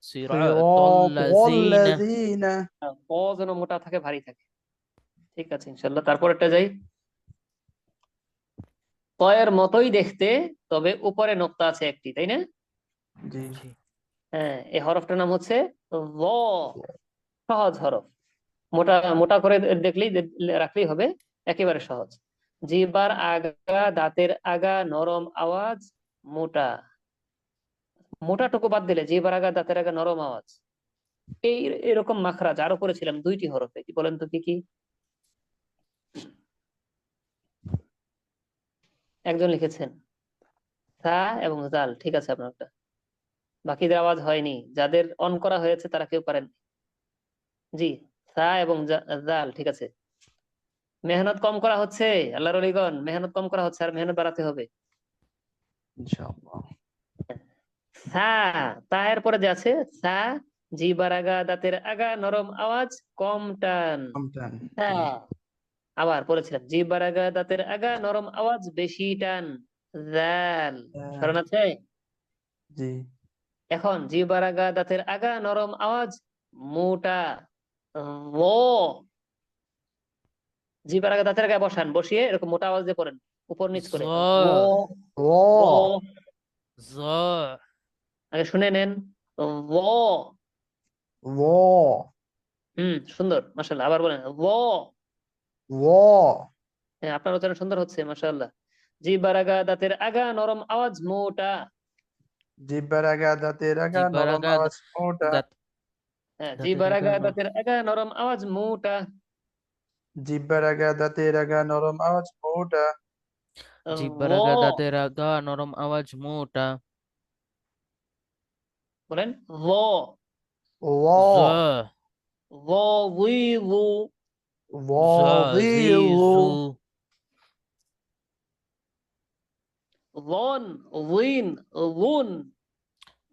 সিরাতাল্লাযীনা। যেন মোটা থাকে, ভারী থাকে। ঠিক আছে ইনশাল্লাহ। তারপরটা যাই। তয়ের মতোই দেখতে, তবে উপরে নোক্তা আছে একটি, তাই না? জি। হ্যাঁ, এই হরফটার নাম হচ্ছে য। সহজ হরফ, মোটা মোটা করে দেখলেই রাখলেই হবে, একেবারে সহজ। জিহ্বার আগা দাঁতের আগা নরম আওয়াজ মোটা। মোটাটুকু বাদ দিলে জিহ্বার আগা দাঁতের আগা নরম আওয়াজ। এরকম মাখরাজ আরো করেছিলাম 2টি হরফে, কি বলেন তো কি কি? একজন লিখেছেন সা এবং জাল, ঠিক আছে আপনারটা। বাকিদের আওয়াজ হয়নি, যাদের অন করা হয়েছে তারা কেউ পারেন। জি, সা এবং জাল, ঠিক আছে। মেহনত কম করা হচ্ছে, আল্লাহর ওলিগণ, মেহনত কম করা হচ্ছে, আর মেহনত বাড়াতে হবে। ইনশাআল্লাহ। সা, তা এর পরে যে আছে সা, জিবার আগা দাঁতের আগা নরম আওয়াজ কম টান। কমটান। সা, আবার পড়েছিলাম জিবার আগা দাঁতের আগা নরম আওয়াজ বেশি টান। জাল, স্মরণ আছে? জি। এখন জিবার আগা দাঁতের আগা নরম আওয়াজ মোটা। ও, জিবার আগা দাঁতের আগা বসান, বসিয়ে এরকম মোটা আওয়াজ দিয়ে পড়েন, উপর নিচ করে। জ ও ও, জ আগে শুনে নেন। ও, ও সুন্দর, মাশাআল্লাহ। আবার বলেন ও। ও হ্যাঁ, আপনার উচ্চারণ সুন্দর হচ্ছে, মাশাআল্লাহ। জিহ্বার আগা দাঁতের আগা নরম আওয়াজ মোটা। জিব্বার আগা দাঁতের আগা জিহ্বার নরম আগা আওয়াজ মোটা। দাঁত হ্যাঁ, দাঁতের জিহ্বার আগা আগা দাঁতের আগা নরম আওয়াজ মোটা। জিব্বার আগা দাঁতের আগা নরম আওয়াজ মোটা। জিহ্বার ও, আগা দাঁতের আগা নরম আওয়াজ মোটা। বলেন ও। ও জ ও, উই, উ। জ জি জু ওন, উইন, উন।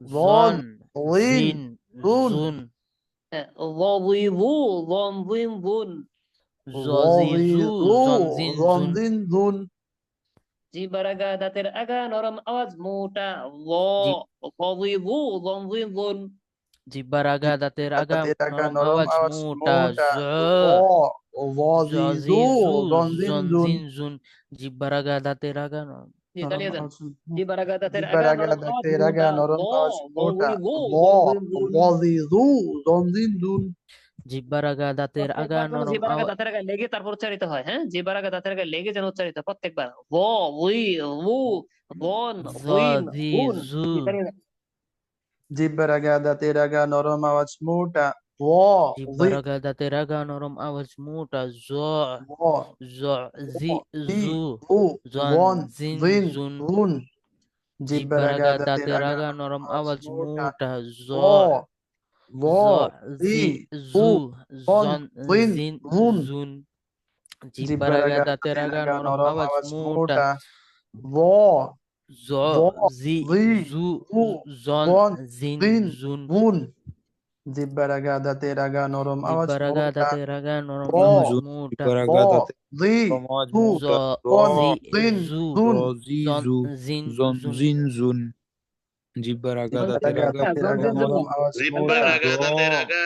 জন জন উইন জিন জুন জুন হ্যাঁ, ও, উই, উ, ওন, উইন, উন। জ জি জু জু জন জিন জুন জনদিন জুন। জিহ্বার আগা দাঁতের আগা নরম আওয়াজ মোটা। ও, জি- ও, উই, উ, ওন, উইন, উন। জিহ্বার আগা দাঁতের আগা দাঁতের আগা নরম নরম আওয়াজ আওয়াজ মোটা। মোটা। জ জ জি জি জু জু জনদিন জন জুন। জিন জুন জিহ্বার আগা দাঁতের আগা নরম চালিয়ে দেন। আওয়াজ জিহ্বার আগা দাঁতের জিব্বার আগা আগা নরম আওয়াজ দাঁতের আগা মোটা। নরম ও, আওয়াজ ও, মোটা। উই, উ, ওন, উইন, উন। জি জু জনদিন জুন। জিহ্বার আগা দাঁতের আগা প্রত্যেকবার যেন নরম জিহ্বার আগা আওয়াজ দাঁতের আগা লেগে তারপর উচ্চারিত হয়। হ্যাঁ, জিহ্বার আগা দাঁতের আগা লেগে যেন উচ্চারিত হয় প্রত্যেকবার। ও, উই, উ, ওন, জ উইন, জি উন। জু চালিয়ে দেন। জিব্বার আগা দাঁতের আগা নরম আওয়াজ মোটা। জিহ্বার আগা দাঁতের আগা নরম আওয়াজ মোটা। জ জ জি জু জন জিন জুন জুন। জিব্বার জিহ্বার আগা আগা দাঁতের দাঁতের আগা আগা নরম নরম আওয়াজ আওয়াজ মোটা। মোটা। জ জ জ জি জি জু জু জন জন উইন জিন জুন। জুন জিহ্বার জিব্বার আগা আগা দাঁতের দাঁতের আগা আগা নরম নরম আওয়াজ আওয়াজ মোটা। মোটা। জ জ জ জি জি জু জু জন জন জিন জিন জুন জুন। জিব্বার আগা দাঁতের আগা নরম আওয়াজ জিহ্বার আগা মোটা। দাঁতের আগা নরম জ আওয়াজ মোটা। জ জি জু জ জন জি জিন জু জুন। জন জিন জুন জিব্বার আগা দাঁতের আগা নরম আওয়াজ জিহ্বার মোটা। আগা দাঁতের আগা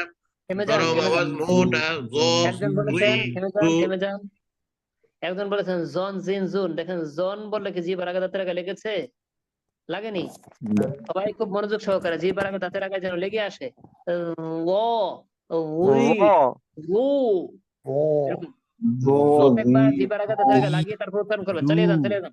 থেমে যান, নরম থেমে যান। আওয়াজ মোটা। জ, একজন উই, বলেছেন থেমে যান, উ। থেমে যান। একজন বলেছেন জন জিন জুন। দেখেন জন বললে কি জিহ্বার আগা দাঁতের আগা লেগেছে? লাগেনি। সবাই খুব মনোযোগ সহকারে জিহ্বার আগা দাঁতের আগায় যেন লেগে আসে। ও, উই, উ, এরকম প্রত্যেকবার জিহ্বার আগা দাঁতের আগা লাগিয়ে তারপর উচ্চারণ করবেন। চালিয়ে যান, চালিয়ে যান।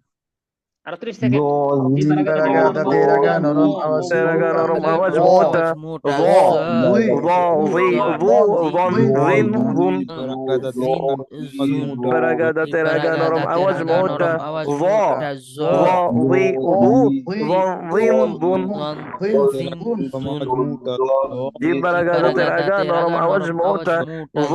আরো 30 সেকেন্ড। জিহ্বার আগা জিব্বার দাঁতের আগা আগা নরম দাঁতের আগা আওয়াজ নরম মোটা। আওয়াজ মোটা। নরম জ আওয়াজ মোটা। জ উই উ জন জিন জুন। জিন জুন জিব্বার আগা দাঁতের জিহ্বার আগা আগা নরম দাঁতের আওয়াজ আগা মোটা। নরম আওয়াজ জ মোটা। জ উই উই জুন জুন জিন জুন। জুন জিব্বার আগা জিহ্বার আগা দাঁতের আগা দাঁতের নরম আগা আওয়াজ নরম আওয়াজ মোটা। মোটা। জ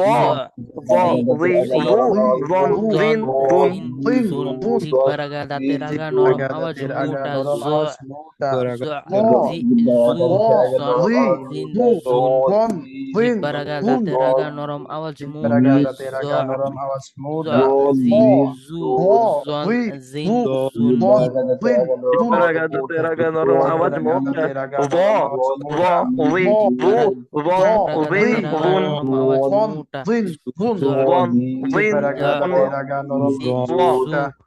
জ জি উই জি জন জন জিন জুন। জিন জুন জিহ্বার আগা দাঁতের আগা জিব্বার নরম আগা আওয়াজ দাঁতের আগা মোটা। নরম জ আওয়াজ মোটা। জ জ জি জু জন জি জিন জু জুন জন জিন জিহ্বার আগা জুন। দাঁতের আগা নরম আওয়াজ জিব্বার মোটা। আগা দাঁতের জ আগা নরম আওয়াজ জ মোটা। জি জ জু জ জন উই জিন জু জুন জন জিন জুন। জিব্বার আগা দাঁতের আগা নরম জিব্বার আওয়াজ আগা মোটা। দাঁতের আগা জ নরম আওয়াজ জ মোটা। উই জ জু জ জন জিহ্বার আগা উই জিন দাঁতের আগা জু জুন নরম আওয়াজ জন মোটা। জিন জুন।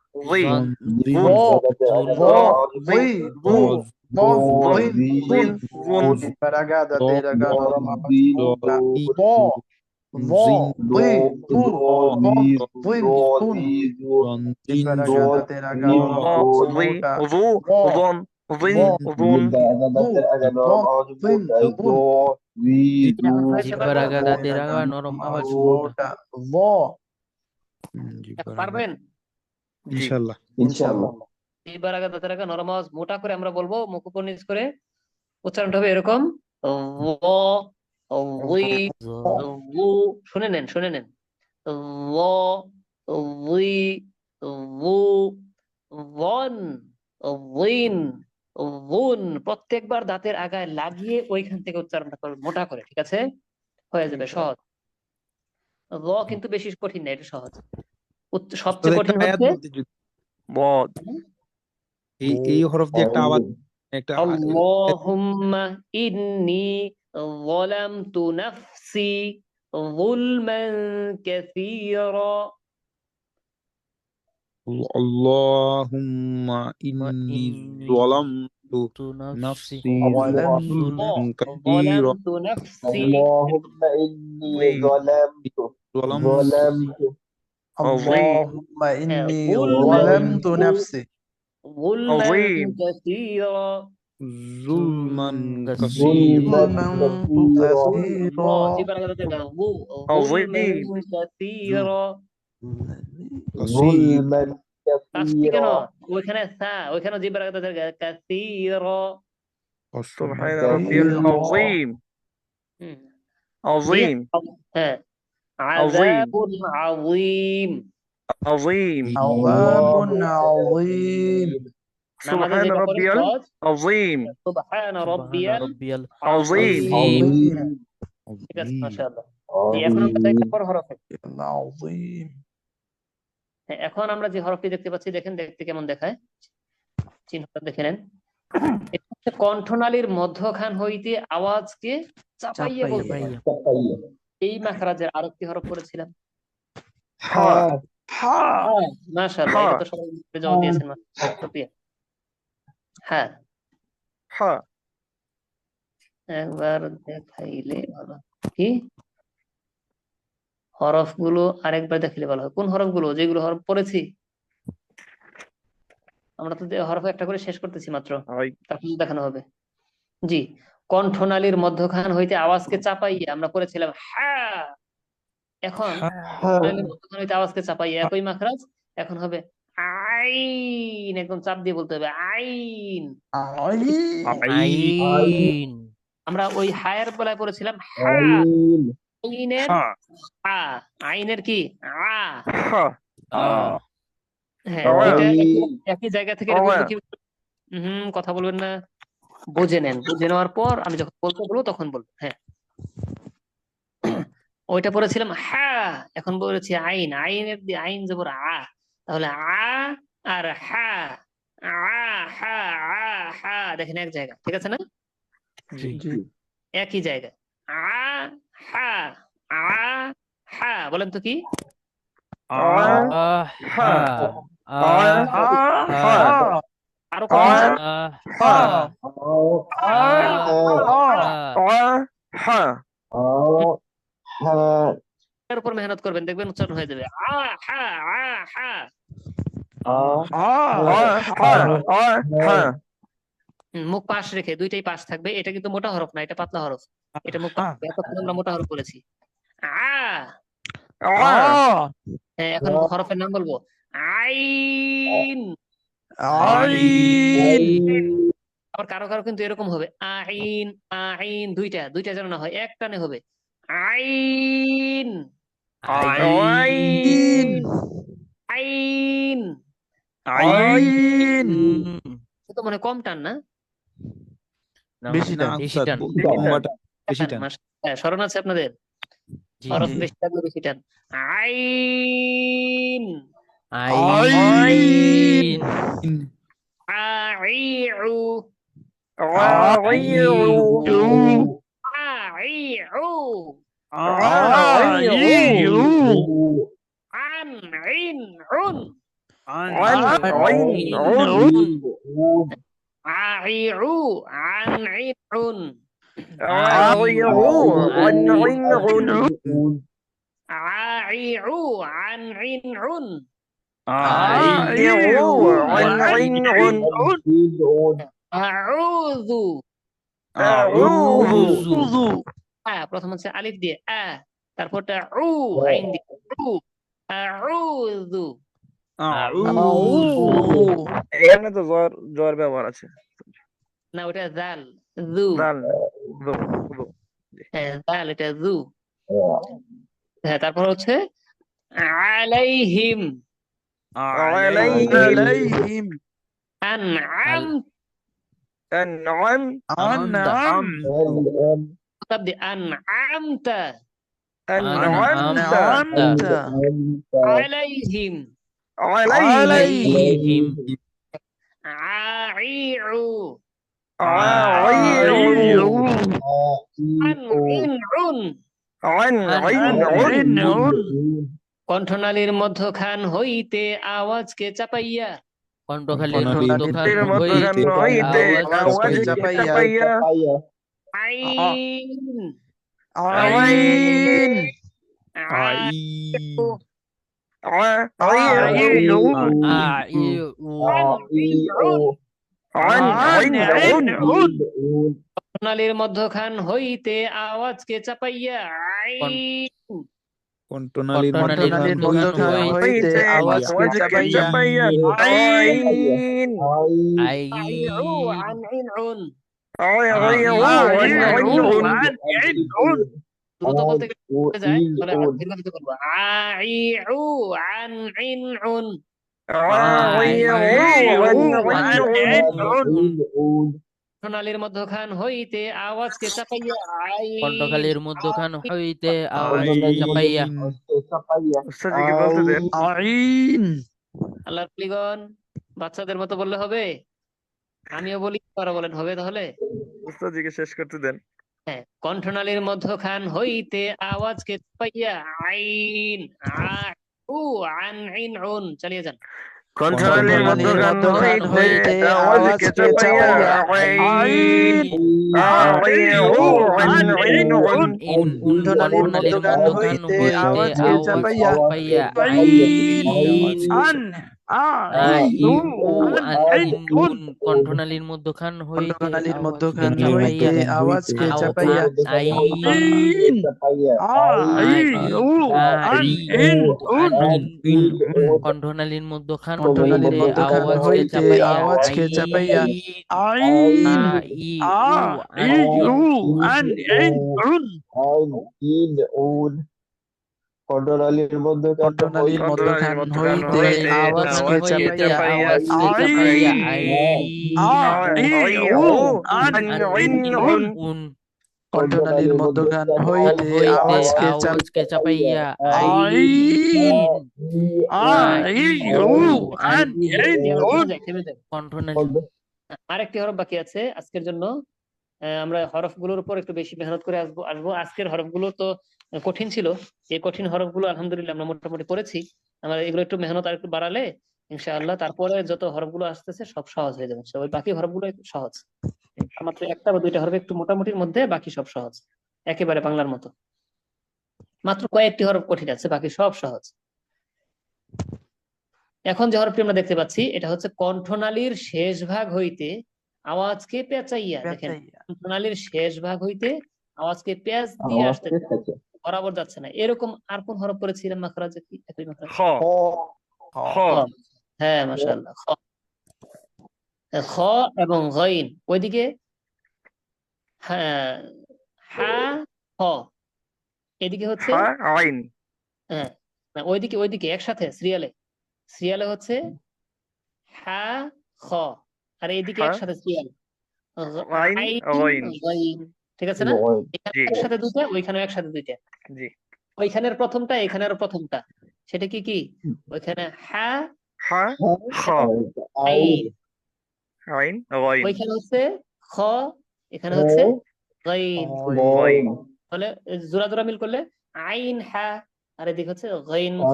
জ জন জিন জিব্বার আগা জ দাঁতের আগা নরম জি জ মোটা। জু জন জ জুন জুন জ উই জু জন জন জিন জুন। জিন জুন জিব্বার আগা দাঁতের আগা নরম আওয়াজ মোটা। জ জ উই জু জন জিন জুন। জিব্বার আগা দাঁতের আগা নরম আওয়াজ উই মোটা। জু জ জন জিন জুন জু জন জিন জুন। এখন হয়েছে জিহ্বার কয়টা? আগা দাঁতের দাঁতের আগা আগা নরম নরম আওয়াজ আওয়াজ মোটা। মোটা। জ পারবেন? ইনশাআল্লাহ। ইনশাআল্লাহ। জিহ্বার আগা দাঁতের আগা নরম আওয়াজ মোটা করে আমরা বলবো, মুখ উপর নিচ করে উচ্চারণটা হবে এরকম ও উই উ। শুনে নেন শুনে নেন ও উই উ ওয়ান উইন উন। প্রত্যেকবার দাঁতের আগায় লাগিয়ে ওইখান থেকে উচ্চারণটা করবেন মোটা করে, ঠিক আছে? হয়ে যাবে সহজ। ল কিন্তু বেশি কঠিন না, এটা সহজ। সবচেয়ে কঠিন হচ্ছে বদ। এই হরফ দিয়ে একটা আওয়াজ, একটা আল্লাহুম্মা ইন্নী যালামতু নাফসি যুলমান কাসীরা। আল্লাহুম্মা ইন্নী যালামতু নাফসি যুলমান কাসীরা। যালামতু নাফসি اللهم إني ظلمت اللهم إني ظلمت ظلمت نفسي যুলমান কাসীরা। যুলমান ظلما كثيرا জিহ্বার আগা দাঁতের আগা যুলমান কাসীরা। ظلما কাশছি কেন? كثيرا ওইখানে ওইখানে জিহ্বার আগা দাঁতের আগা কাসীরা। سبحان ربي العظيم হুম। عظيم হ্যাঁ عظيم আযাবুন আযীম। عظيم عذاب عظيم নামাজে سبحان যেটা করে ربي সহজ العظيم সুবহান রাব্বিয়াল রব্বিয়াল عظيم عظيم ঠিক আছে, মাশাআল্লাহ। এখন আমরা যাই পর হরফে। عظيم হ্যাঁ, এখন আমরা যে হরফটি দেখতে পাচ্ছি দেখেন দেখতে কেমন দেখায়, চিহ্নটা দেখে নেন। এটা হচ্ছে কণ্ঠনালীর মধ্যখান হইতে আওয়াজকে চাপাইয়া বলতে হয়। এই মাখরাজের আরেকটি হরফ পড়েছিলাম মাশাআল্লাহ, এটা তো সবাই জবাব দিয়েছেন মাশাআল্লাহ। হ্যাঁ ها একবার দেখাইলে ভালো। কি হরফগুলো আরেকবার দেখাইলে ভালো হয়? কোন হরফগুলো? যেগুলো হরফ পড়েছি আমরা তো হরফ একটা করে শেষ করতেছি মাত্র, هاي তারপর দেখানো হবে। জি, কণ্ঠনালীর মধ্যখান হইতে আওয়াজকে চাপাইয়া আমরা করেছিলাম হ্যাঁ। এখন কণ্ঠনালীর মধ্যখান হইতে আওয়াজকে চাপাইয়া একই মাখরাজ, এখন হবে আইন। একদম চাপ দিয়ে বলতে হবে আইন। আইন আমরা ওই হায়ের বেলায় পড়েছিলাম হ্যাঁ। আইনের ها আইনের কি আ। ها হ্যাঁ, দুইটা একই জায়গা থেকে এটা বুঝবো কি? কথা বলবেন না, বুঝে নেন। বুঝে নেওয়ার পর আমি যখন বলতে বলবো তখন বলবো। হ্যাঁ, ওইটা পড়েছিলাম হ্যাঁ, এখন বলেছি আইন। আইনের দিয়ে আইন জবর আ, তাহলে আ আর হা হা হা দেখেন এক জায়গা, ঠিক আছে না? একই জায়গায় আ হা হা। বলেন তো কি? আরো কম এর উপর মেহনত করবেন, দেখবেন উচ্চারণ হয়ে যাবে আ হা হা। মুখ পাশ রেখে, দুইটাই পাশ থাকবে। এটা কিন্তু মোটা হরফ না, এটা পাতলা হরফ। এটা মুখ এতক্ষণ আমরা মোটা হরফ বলেছি হ্যাঁ, এখন হরফের নাম বলবো আইন। আবার কারো কারো কিন্তু এরকম হবে আইন আইন, দুইটা যেন না হয়, এক টানে হবে আইন عين আইন। عين তো মানে কম টান না, বেশি টান বেশি টান। বেশি টান। হ্যাঁ, স্মরণ আছে আপনাদের? জি হরফ বেশি টান বেশি টান। আইন আইন আইউ عين আইউ আন ইন উন আইউ আন ইন উন আইউ আন ইন উন আউযু প্রথম হচ্ছে আলিফ দিয়ে আ, তারপরটা উ আইন দিয়ে উ আউযু আউযু এখানে তো জ্বর ব্যবহার আছে। না, ওটা জাল, জু। দাল জু জু হ্যাঁ, জাল, এটা জু। হ্যাঁ, তারপর হচ্ছে আলাইহিম আলাইহিম আনআম النعم আনআম শব্দে আনআমতা أنعمت আনআমতা আলাইহিম عليهم আলাইহিম আইউ عير আনইনউন عن কণ্ঠনালীর মধ্যখান হইতে আওয়াজকে চাপাইয়া কণ্ঠখালীর কণ্ঠনালীর মধ্যখান মধ্যখান হইতে হইতে আওয়াজকে আওয়াজকে চাপাইয়া চাপাইয়া আইন আইন আইউ আইউ عن কণ্ঠনালীর মধ্যখান হইতে আওয়াজকে চাপাইয়া আইন কণ্ঠনালীর কণ্ঠনালীর মধ্যখান মধ্যখান হইতে হইতে আওয়াজকে চাপাইয়া চাপাইয়া আইন আইউ আনইনউন দ্রুত বলতে গেলে যায়, তাহলে আর দীর্ঘিত করবো। আইউ আনইনউন কণ্ঠনালীর মধ্যখান হইতে আওয়াজকে চাপাইয়া আইন কণ্ঠখালীর মধ্যখান হইতে আওয়াজকে চাপাইয়া উস্তাদকে বলতে দেন। আইন আল্লাহর প্লিগণ, বাচ্চাদের মতো বললে হবে? আমিও বলি, তারা বলেন, হবে তাহলে? উস্তাদকে শেষ করতে দেন। হ্যাঁ, কণ্ঠনালীর মধ্যখান হইতে আওয়াজকে চাপাইয়া আইন আউ আনইনউন, চালিয়ে যান। কণ্ঠনালীর মধ্যখান হইতে আওয়াজকে চাপাইয়া আইন কণ্ঠনালীর মধ্যখান হইতে আওয়াজকে চাপাইয়া আন কণ্ঠনালীর মধ্যখান হইতে কণ্ঠনালীর মধ্যখান হইতে আওয়াজকে চাপাইয়া আইন কণ্ঠনালীর মধ্যখান কণ্ঠনালীর মধ্যখান হইতে আওয়াজকে চাপাইয়া কণ্ঠনালীর মধ্যখান কণ্ঠনালীর মধ্যখান হইতে আওয়াজকে চাপাইয়া কণ্ঠনালীর মধ্যখান হইতে আওয়াজকে চাপাইয়া কণ্ঠনালী। আরেকটি হরফ বাকি আছে আজকের জন্য। আমরা হরফগুলোর উপর একটু বেশি মেহনত করে আসবো। আজকের হরফগুলো তো কঠিন ছিল, এই কঠিন হরফগুলো আলহামদুলিল্লাহ আমরা মোটামুটি পড়েছি। আমরা এগুলো একটু মেহনত আর একটু বাড়ালে ইনশাআল্লাহ তারপরে যত হরফগুলো আসতেছে সব সহজ হয়ে যাবে। ওই বাকি হরফগুলো একটু সহজ, মাত্র একটা বা দুইটা হরফ একটু মোটামুটির মধ্যে, বাকি সব সহজ, একেবারে বাংলার মতো। মাত্র কয়েকটি হরফ কঠিন আছে, বাকি সব সহজ। এখন যে হরফটি আমরা দেখতে পাচ্ছি এটা হচ্ছে কণ্ঠনালীর শেষ ভাগ হইতে আওয়াজকে পেঁচাইয়া। দেখেন, কণ্ঠনালীর শেষ ভাগ হইতে আওয়াজকে পেঁচ দিয়ে আসতে বরাবর যাচ্ছে না। এরকম আর কোন হরফ পড়েছিলাম মাখরাজে? কি একই মাখরাজ? হ্যাঁ, মাশাআল্লাহ। খ এবং গইন, ওইদিকে হা হ, এদিকে হচ্ছে হ্যাঁ, ওইদিকে একসাথে সিরিয়ালে হচ্ছে হা খ, আর এইদিকে একসাথে সিরিয়াল ঠিক আছে না? এখানে একসাথে দুইটা, ওইখানে একসাথে দুইটা। ওইখানের প্রথমটা, এখানের প্রথমটা, সেটা কি কি? ওইখানে হা ওইখানে হচ্ছে খ, এখানে হচ্ছে গাইন। তাহলে জোড়া জোড়া মিল করলে আইন হা, আর এদিকে হচ্ছে গাইন খ।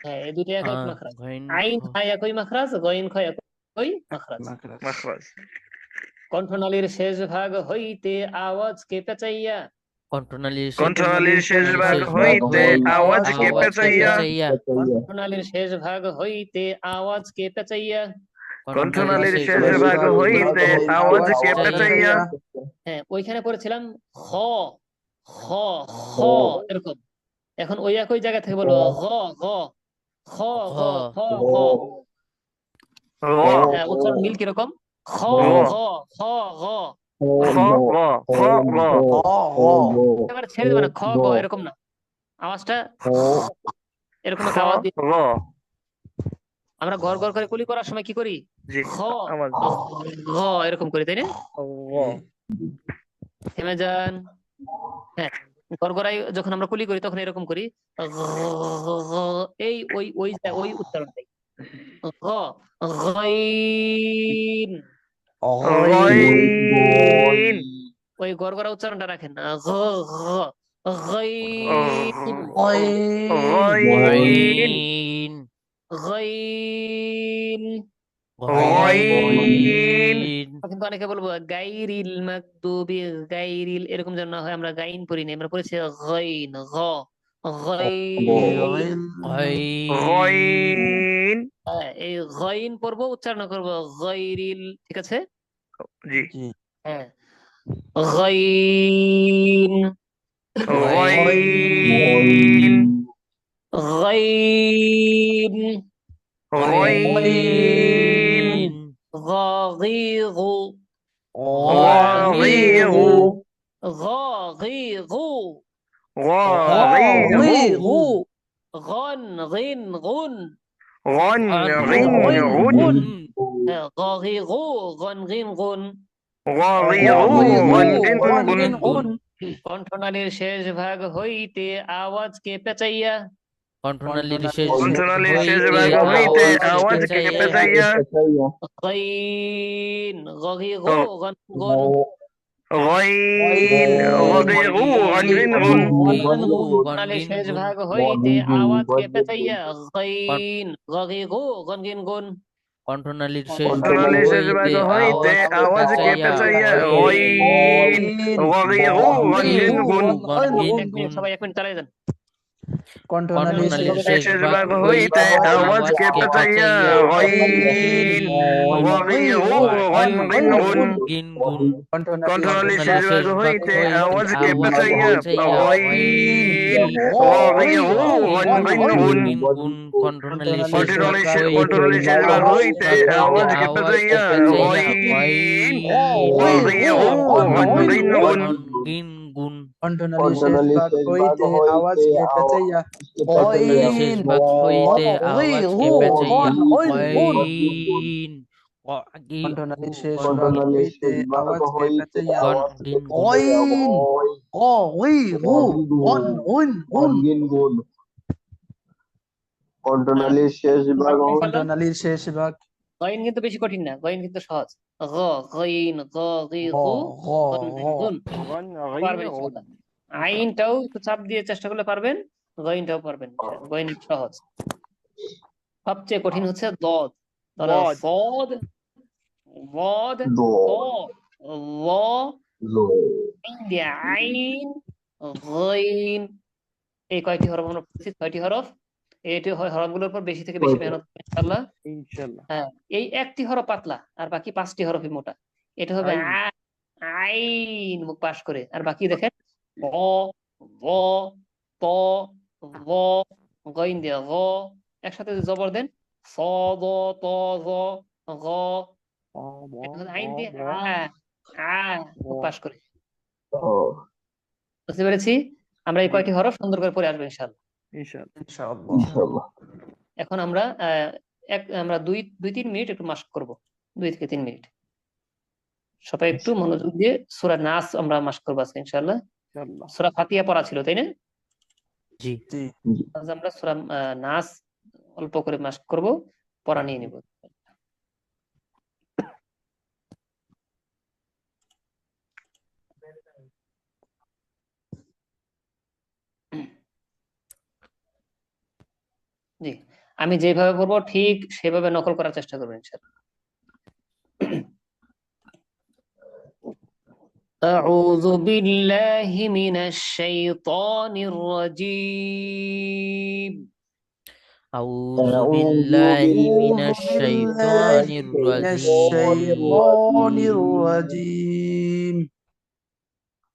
হ্যাঁ, এই দুটো একই মাখরাজ। আইন হা একই মাখরাজ, গাইন খ একই মাখরাজ। কণ্ঠনালীর শেষ ভাগ হইতে আওয়াজকে পেঁচাইয়া। কণ্ঠনালীর শেষ ভাগ হইতে আওয়াজকে পেঁচাইয়া। কণ্ঠনালীর শেষ ভাগ হইতে আওয়াজকে পেঁচাইয়া। কণ্ঠনালীর শেষ ভাগ হইতে আওয়াজকে পেঁচাইয়া। হ্যাঁ, ওইখানে করেছিলাম খ, খ খ এরকম। এখন ওই একই জায়গা থেকে বলবো গ গ খ গ খ গ। উচ্চারণ মিল কিরকম? খ গ খ গ। এবারে ছেড়ে দেবে না, খ গ এরকম না, আওয়াজটা এরকম একটা আওয়াজ দিয়ে আমরা ঘর ঘর করে কুলি করার সময় কি করি? খ গ এরকম করি, তাই না? থেমে যান। হ্যাঁ, গড়গড়াই যখন আমরা কুলি করি তখন এরকম করি, এই ওই ওই ওই উচ্চারণটাই গ গইন। ওই গড়গড়া উচ্চারণটা রাখেন না, গ গ গইন গইন গইন। গইন কিন্তু অনেকে বলবো গাইরিল মাকদুবি, গাইরিল এরকম যেন না হয়, আমরা গাইন পড়ি না, আমরা পড়েছি গাইন গ গাইন। গইন। এই গাইন পড়বো, উচ্চারণ করবো গাইরিল, ঠিক আছে? জি। হ্যাঁ, গাইন গইন গাইন গইন غاغيغو غاغيغو غاغيغو غاغيغو غن غن غن غن غن غن غاغيغو غن غن غن غاغيغو غن غن غن। কণ্ঠনালীর শেষ ভাগ হইতে আওয়াজকে পেঁচাইয়া, কণ্ঠনালীর শেষ কণ্ঠনালীর শেষ ভাগ হইতে আওয়াজকে পেঁচাইয়া গাইন গগিগো গন গন। غين غغيغو غن غن غن। কণ্ঠনালীর শেষ ভাগ হইতে আওয়াজকে পেঁচাইয়া গাইন গগিগো গন গিন গন। কণ্ঠনালীর শেষ ভাগ হইতে আওয়াজকে পেঁচাইয়া গইন গগিগো গন গন। সবাই এক মিনিট চালিয়ে যান। কণ্ঠনালীর শেষ ভাগ হইতে আওয়াজকে পেঁচাইয়া গইন গগিগো গন গন। কণ্ঠনালীর শেষ ভাগ হইতে আওয়াজকে পেঁচাইয়া গইন গগিগো গন গন। কণ্ঠনালীর শেষ ভাগ হইতে আওয়াজকে পেঁচাইয়া গইন গগিগো গন গন। কণ্ঠনালীর শেষ ভাগ হইতে আওয়াজকে পেঁচাইয়া শেষ ভাগ হইতে আওয়াজকে পেঁচাইয়া গইন। কণ্ঠনালীর শেষ ভাগ হইতে আওয়াজকে পেঁচাইয়া গইন গগিগো গন গন গন। কণ্ঠনালীর শেষ ভাগ কণ্ঠনালীর শেষ ভাগ। গইন কিন্তু বেশি কঠিন না, গইন কিন্তু সহজ। গ গইন গগিগো গন গন পারবেন ইনশাআল্লাহ। আইনটাও একটু চাপ দিয়ে চেষ্টা করলে পারবেন, গইনটাও পারবেন। গইন সহজ। সবচেয়ে কঠিন হচ্ছে দদ। ফদ ওয়াদ দ ল আইন গইন। এই কয়টি হরফ আমরা পড়েছি, 6টি হরফ। এই হরফগুলোর উপর বেশি থেকে বেশি মেহনত করবেন ইনশাআল্লাহ। হ্যাঁ, এই একটি হরফ পাতলা আর বাকি 5টি হরফই মোটা। এটা হবে আইন, মুখ পাশ করে। আর বাকি দেখেন অ ব ত ব গইন দিয়ে গ, একসাথে জবর দেন স দ ত জ গ। আইন দিয়ে মুখ পাশ করে। বুঝতে পেরেছি? আমরা এই কয়টি হরফ সুন্দর করে পড়ে আসবো ইনশাআল্লাহ। এখন আমরা আমরা 2-3 মিনিট একটু মাস্ক করব, 2 থেকে 3 মিনিট। সবাই একটু মনোযোগ দিয়ে সূরা নাস আমরা মাস্ক করবো আজকে ইনশাআল্লাহ। সূরা ফাতিহা পড়া ছিল, তাই না? জি জি। আজ আমরা সূরা নাস অল্প করে মাস্ক করব, পড়া নিয়ে নিব। জি, আমি যেভাবে পড়বো ঠিক সেভাবে নকল করার চেষ্টা করবেন ইনশাআল্লাহ। أعوذ بالله من الشيطان الرجيم أعوذ بالله من الشيطان الرجيم।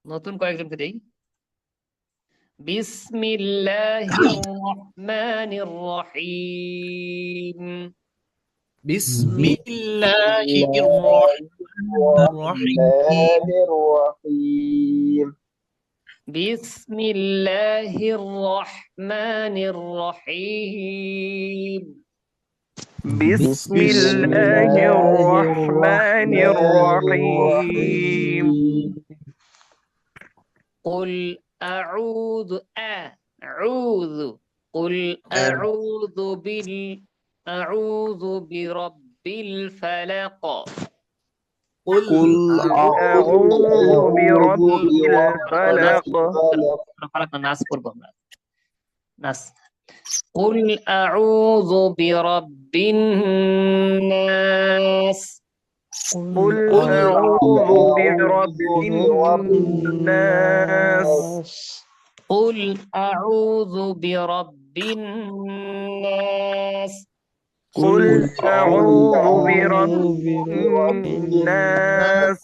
নতুন কয়েকজনকে দেই। بسم الله الرحمن الرحيم بسم الله الرحمن الرحيم الرحيم بسم الله الرحمن الرحيم بسم الله الرحمن الرحيم قل أعوذ قل أعوذ برب الفلق قل أعوذ برب الفلق নাস করবো আমরা নাস قل أعوذ برب الناس قل أعوذ برب الناس قل أعوذ برب الناس قل أعوذ برب الناس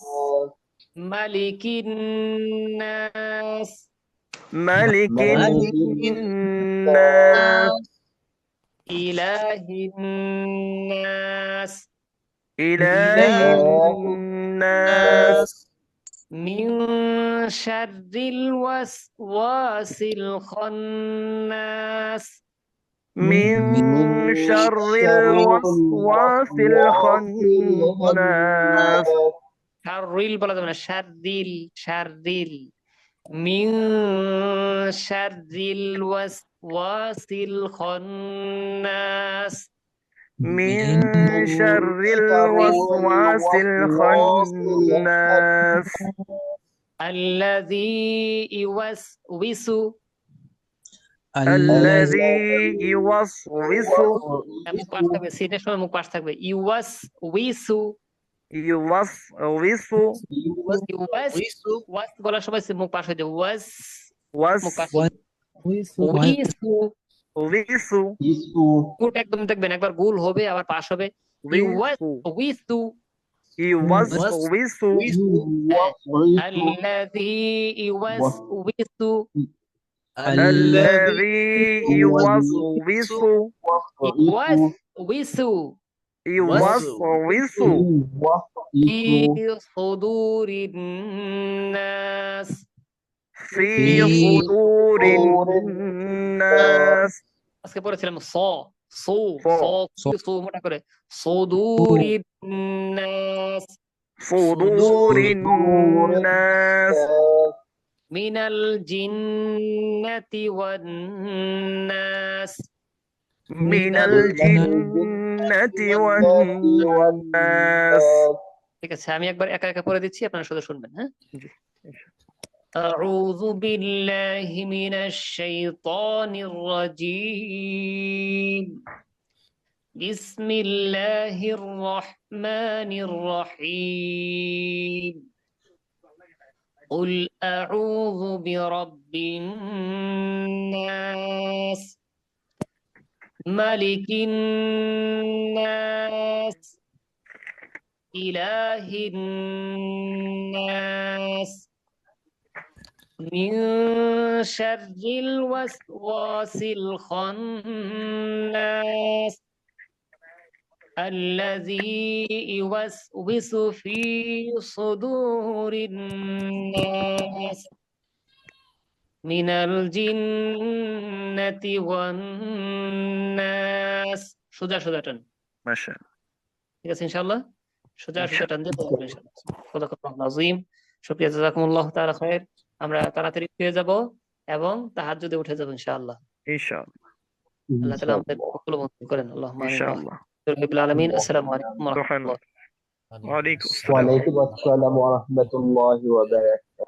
ملك الناس ملك الناس إله الناس إله الناس من شر الوسواس الخناس من شر الوسواس الخناس شريل বলা যাবে না শারদিল من شر الوسواس الخناس من شر الوسواس الخناس الذي يوسوس الذي يوسوس মুখ পাশ থাকবে সিনের সময় মুখ পাশ থাকবে يوسوس ওয়াস বলার সময় মুখ পাশ হয়ে যাবে ওয়াস মুখ পাশ ويسو গুট একদম দেখবেন একবার গুল হবে আবার পাশ হবে ইউওয়াসউইসু يوسوس الذي يوسوس الذي يوسوس يوسوس في صدور الناس في صدور الناس আজকে পড়েছিলাম সো মোটা করে صدور الناس صدور الناس من الجنة والناس من الجنة والناس ঠিক আছে আমি একবার একা একা পড়ে দিচ্ছি আপনারা শুধু শুনবেন হ্যাঁ أعوذ بالله من الشيطان الرجيم بسم الله الرحمن الرحيم قل أعوذ برب الناس ملك الناس إله الناس من شر الوسواس الخناس الذي يوسوس في صدور الناس من الجنة والناس সোজা সোজা টান ما شاء الله ঠিক আছে ইনশাআল্লাহ সোজা সোজা টান দিয়ে পড়বেন ইনশাআল্লাহ সাদাকাল্লাহু আযীম শুকরিয়া জাযাকুমুল্লাহু তাআলা খায়ের আমরা তাড়াতাড়ি ফিরে যাব এবং তাহাজ্জুদে উঠে যাব ইনশাআল্লাহ إن شاء الله আল্লাহ তাআলা আমাদের কবুল মঞ্জুর করেন আল্লাহুম্মা إن আমিন شاء الله রাব্বিল আলামিন আসসালামু আলাইকুম ওয়া سبحان রাহমাতুল্লাহ الله وعليكم السلام ওয়ালাইকুম আসসালাম ওয়া রাহমাতুল্লাহি ওয়া বারাকাতুহু